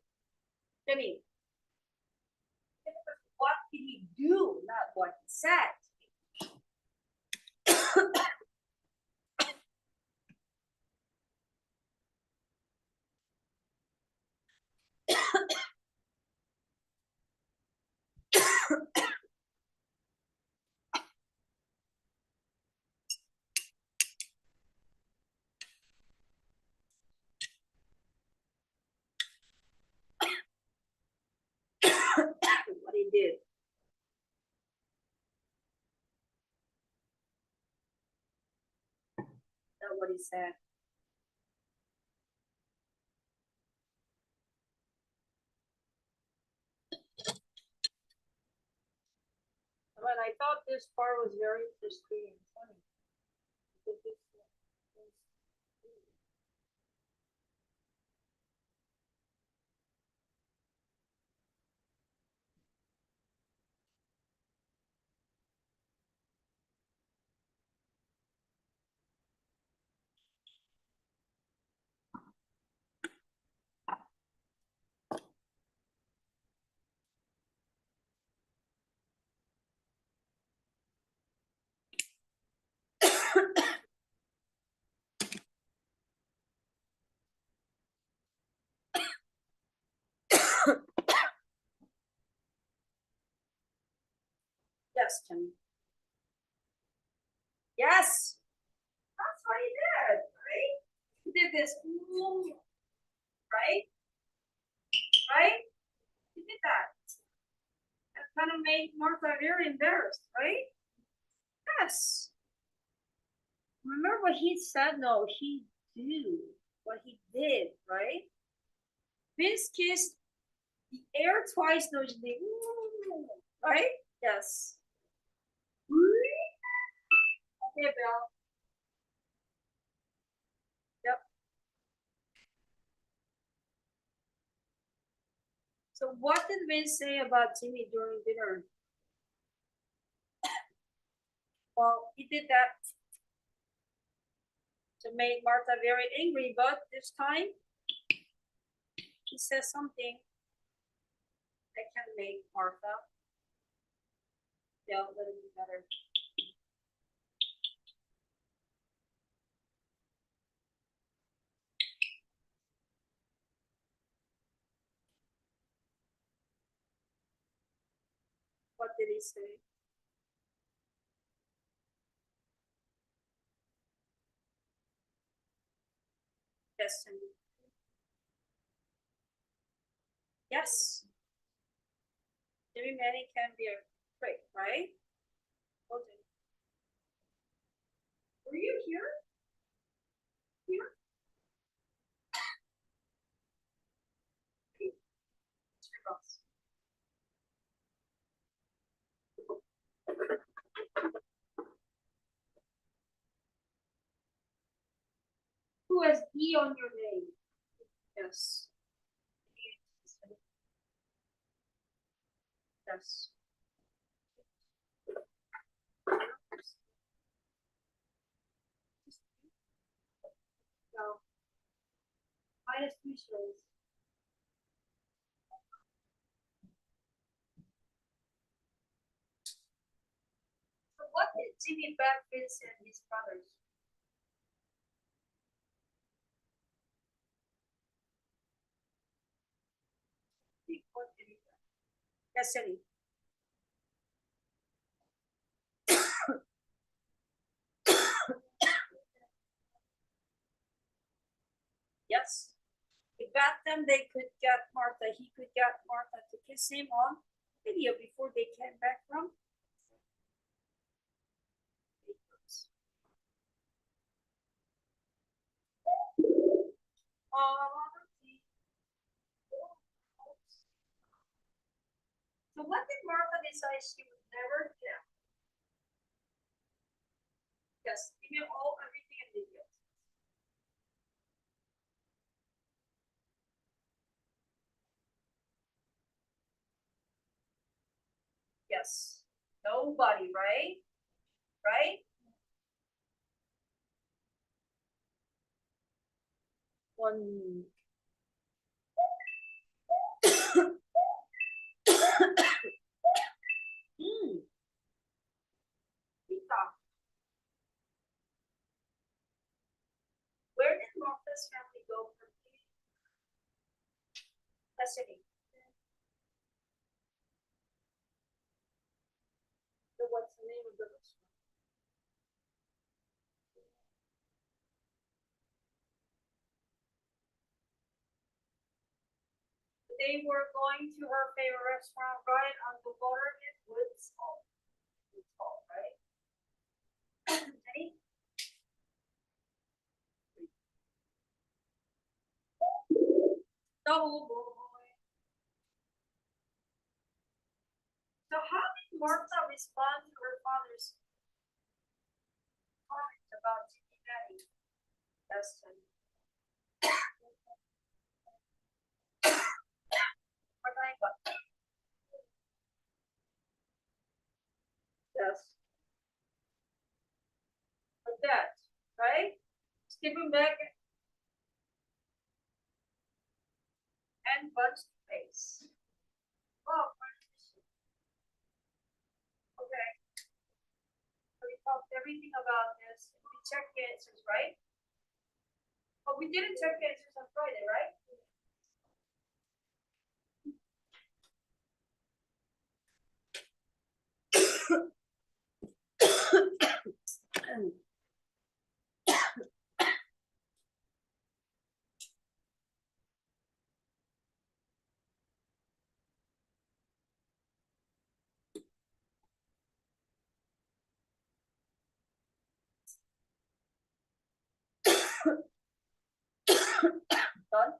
Jimmy, what did he do, not what he said? What he did. Not what he said. But I thought this part was very interesting and funny. Yes, Jimmy. Yes. That's what he did, right? He did this, right? Right? He did that. That kind of made Martha very embarrassed, right? Yes. Remember what he said? No, he do what he did, right? Vince kissed the air twice, no, right? Yes. Okay, Bill. Yep. So what did Vince say about Timmy during dinner? Well, he did that to make Martha very angry, but this time he says something that can make Martha feel a little bit better. What did he say? Destiny. Yes. Jimmy Manning can be a prick, right? Okay. Were you here? Here? It's your boss. Who has E on your name? Yes. Yes. No. -2 shows. So what did Jimmy back Vincent and his brothers? What did he do? Yes, Jenny. Yes. He got them, they could get Martha, he could get Martha to kiss him on video before they came back from. So what did Martha decide she would never do? Yes, give me all everything in details. Yes. Nobody, right? Right? One. Pita. Where did Martha's family go from here? Custody. So what's the name of the restaurant? They were going to her favorite restaurant right on the water in Woods Hall. Woods Hall, right? Any? Double boy. So how did Martha respond to her father's comment about Gabby Gabby? Dustin. Yes. Like that, right? Skipping back and bunch the face. Oh, okay. So we talked everything about this. We checked the answers, right? But we didn't check the answers on Friday, right? Done.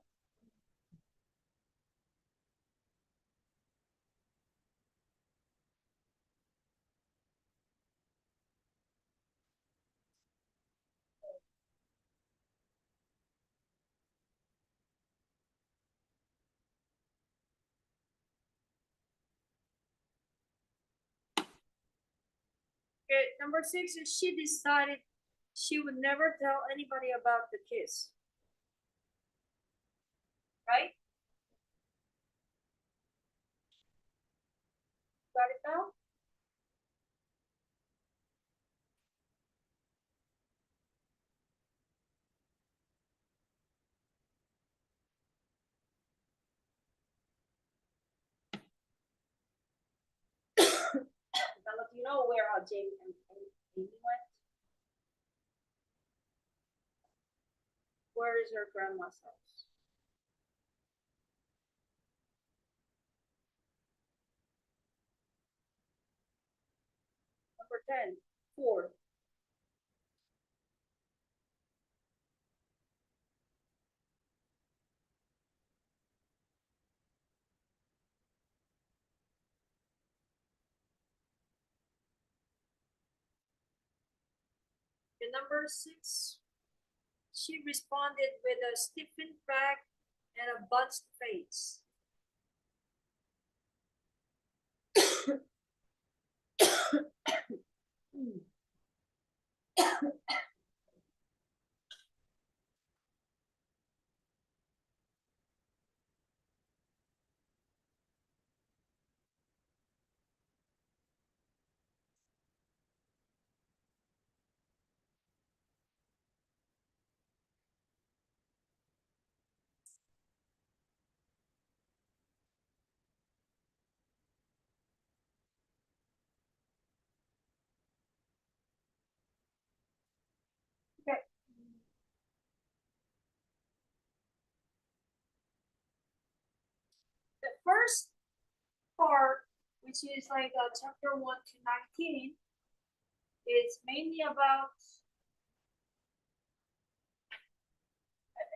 Okay, number 6 is she decided she would never tell anybody about the kiss. Right? Got it now? Now, do you know where Jane and Amy went? Where is her grandma's house? Number 10, 4. And number 6, she responded with a stiffened back and a bunched face. Okay. The first part, which is like chapter 1 to 19, is mainly about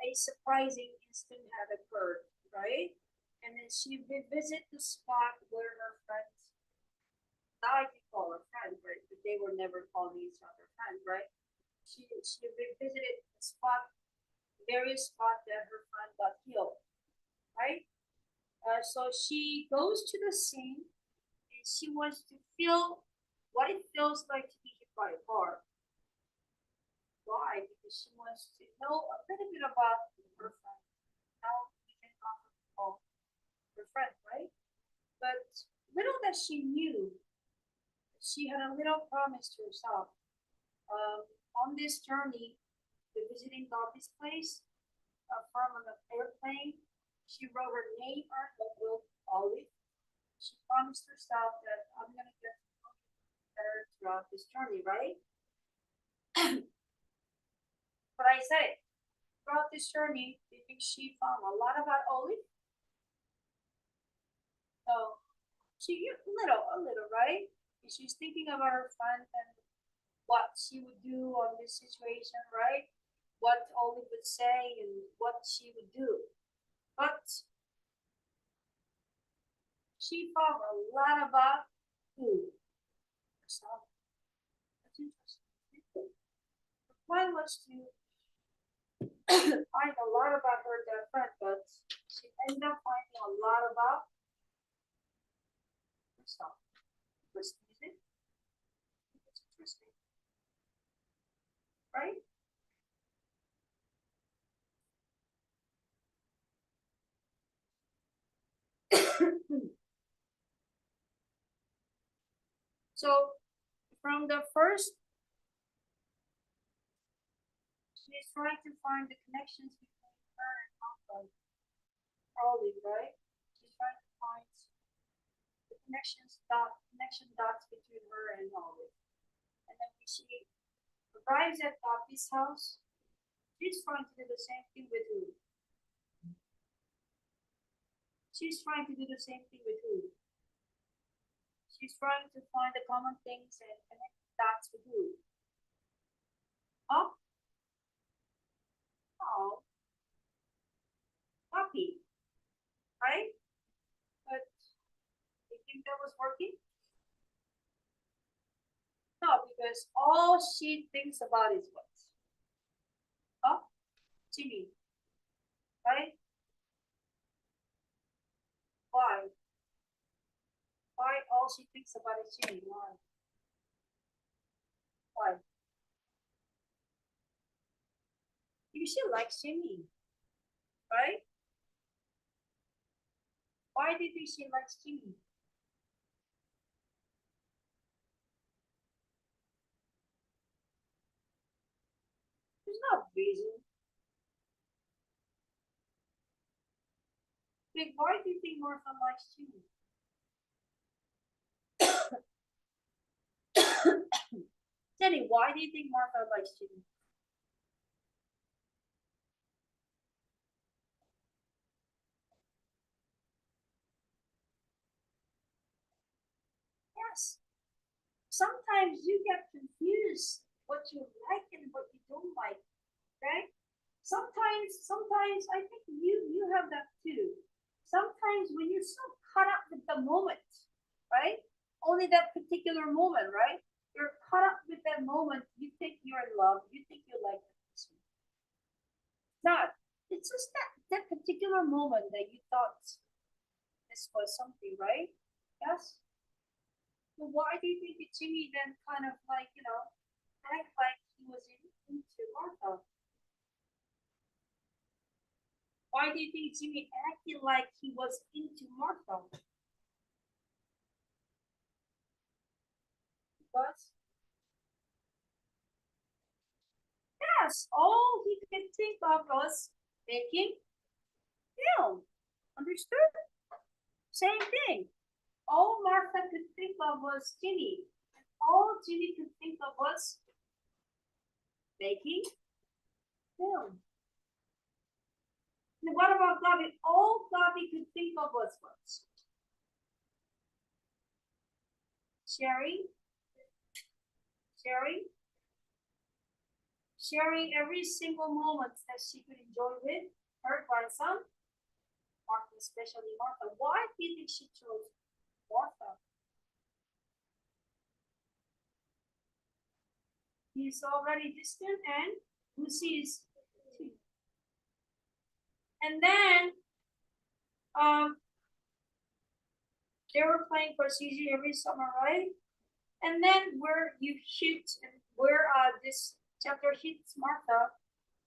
a surprising incident had occurred, right? And then she visited the spot where her friends, now I can call her friend, right? But they were never calling each other friend, right? She visited the spot, various spot that her friend got killed, right? So she goes to the scene and she wants to feel what it feels like to be hit by a car. Why? Because she wants to know a little bit about her friend. How we can call her friend, right? But little that she knew, she had a little promise to herself. On this journey, the visiting Dobby's place, from an airplane, she wrote her name on the little olive. She promised herself that I'm gonna get better throughout this journey, right? But I say, throughout this journey, do you think she found a lot about Olive? So she a little, right? And she's thinking about her friend and what she would do on this situation, right? What Olive would say and what she would do. But she found a lot about who? Herself. That's interesting. The plan was to find a lot about her dead friend, but she ended up finding a lot about herself. Interesting, isn't it? It's interesting, right? So from the first, she's trying to find the connections between her and Malcolm, probably, right? She's trying to find the connection dots between her and Olive. And then when she arrives at Poppy's house, she's trying to do the same thing with who? She's trying to do the same thing with who? She's trying to find the common things and connect dots with who? Oh, oh, Poppy, right? But you think that was working? No, because all she thinks about is what? Oh, Jimmy, right? Why? Why all she thinks about is Jimmy? Why? Why? Because she likes Jimmy, right? Why do you think she likes Jimmy? There's no reason. Like, why do you think Martha likes Jimmy? Jenny, why do you think Martha likes Jimmy? Yes. Sometimes you get confused what you like and what you don't like, right? Sometimes I think you have that too. Sometimes when you're so caught up with the moment, right? Only that particular moment, right? You're caught up with that moment. You think you're in love. You think you like the person. just that particular moment that you thought this was something, right? Yes. So why do you think that Jimmy then kind of like, act like he was into Martha? Why do you think Jimmy acted like he was into Martha? Because yes, all he could think of was making film. Understood? Same thing. All Martha could think of was Jimmy. And all Jimmy could think of was making film. And what about Gabby? All Gabby could think of was what? Sharing, sharing, sharing every single moment that she could enjoy with her grandson, Martha, especially Martha. Why do you think she chose Martha? He's already distant and Lucy is two. And then they were playing for CG every summer, right? And then where you hit and where this chapter hits Martha,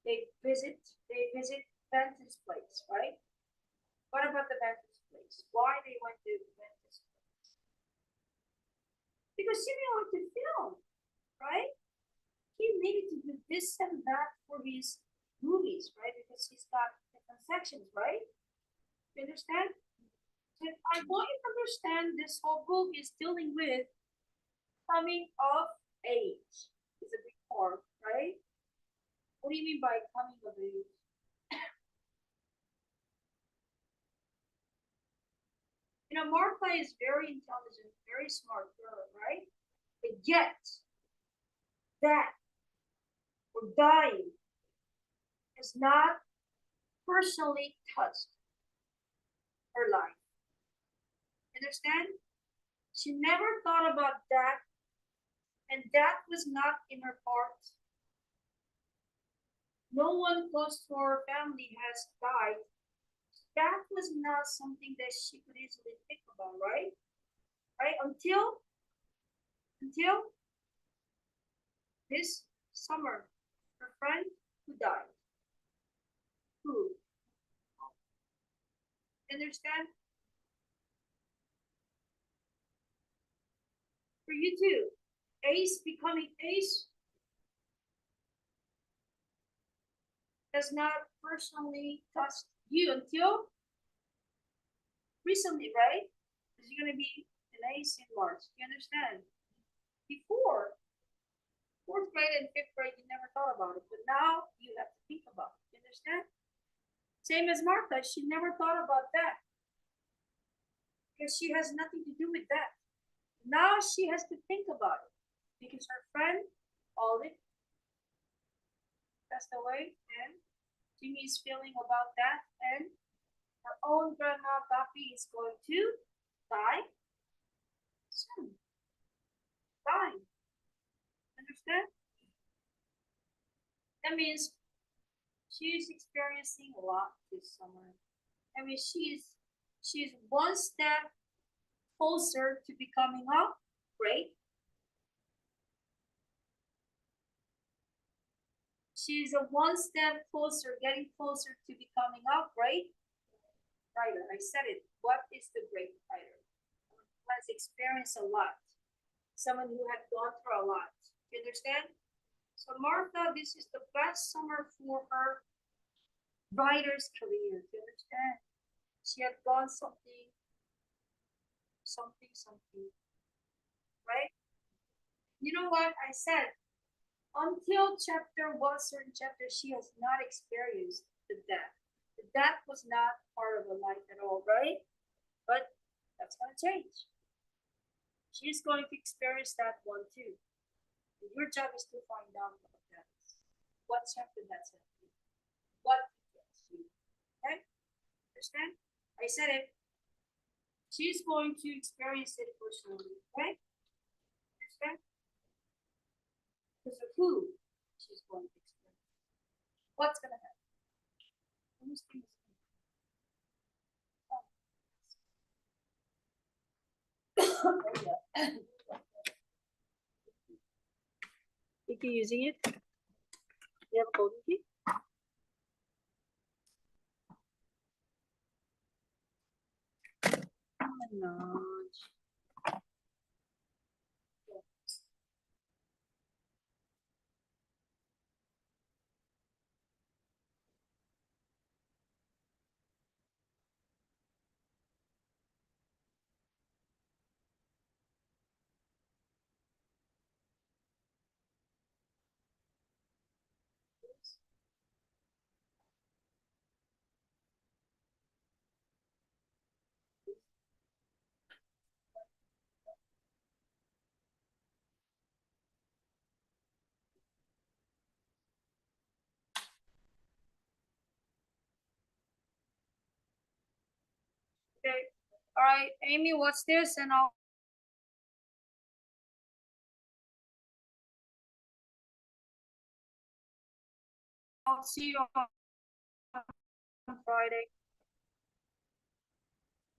they visit Benton's place, right? What about the Benton's place? Why they went to Benton's place? Because Jimmy wanted to film, right? He needed to do this and that for his movies, right? Because he's got different sections, right? You understand? So I want you to understand this whole book is dealing with coming of age. Is a big part, right? What do you mean by coming of age? Martha is very intelligent, very smart girl, right? But yet, that or dying has not personally touched her life. Understand? She never thought about that, and that was not in her heart. No one close to her family has died. That was not something that she could easily think about, right? Right? Until this summer, her friend who died. Who? Understand? For you too, Ace becoming Ace has not personally touched you until recently, right? Because you're going to be an Ace in March. You understand? Before, fourth grade and fifth grade, you never thought about it. But now you have to think about it. You understand? Same as Martha, she never thought about that. Because she has nothing to do with that. Now she has to think about it. Because her friend, Olive, passed away, and Jimmy is feeling about that, and her own grandma, Gabby, is going to die soon. Die. Understand? That means she's experiencing a lot this summer. I mean, she's one step closer to becoming a great. She's a one step closer, getting closer to becoming a great writer. I said it. What is the great writer? Someone who has experienced a lot. Someone who had gone through a lot. You understand? So Martha, this is the best summer for her writer's career. Do you understand? She had gone something, right? You know what I said? Until chapter one, certain chapter, she has not experienced the death. The death was not part of her life at all, right? But that's going to change. She's going to experience that one too. And your job is to find out what that is. What chapter that's in. What gets you. Okay? Understand? I said it. She's going to experience it personally. Okay? Understand? Because of who she's going to experience. What's going to happen. If you're using it, you have a golden key? Oh no. Okay. All right, Amy, what's this? And I'll see you on Friday.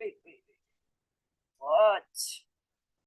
Wait. What?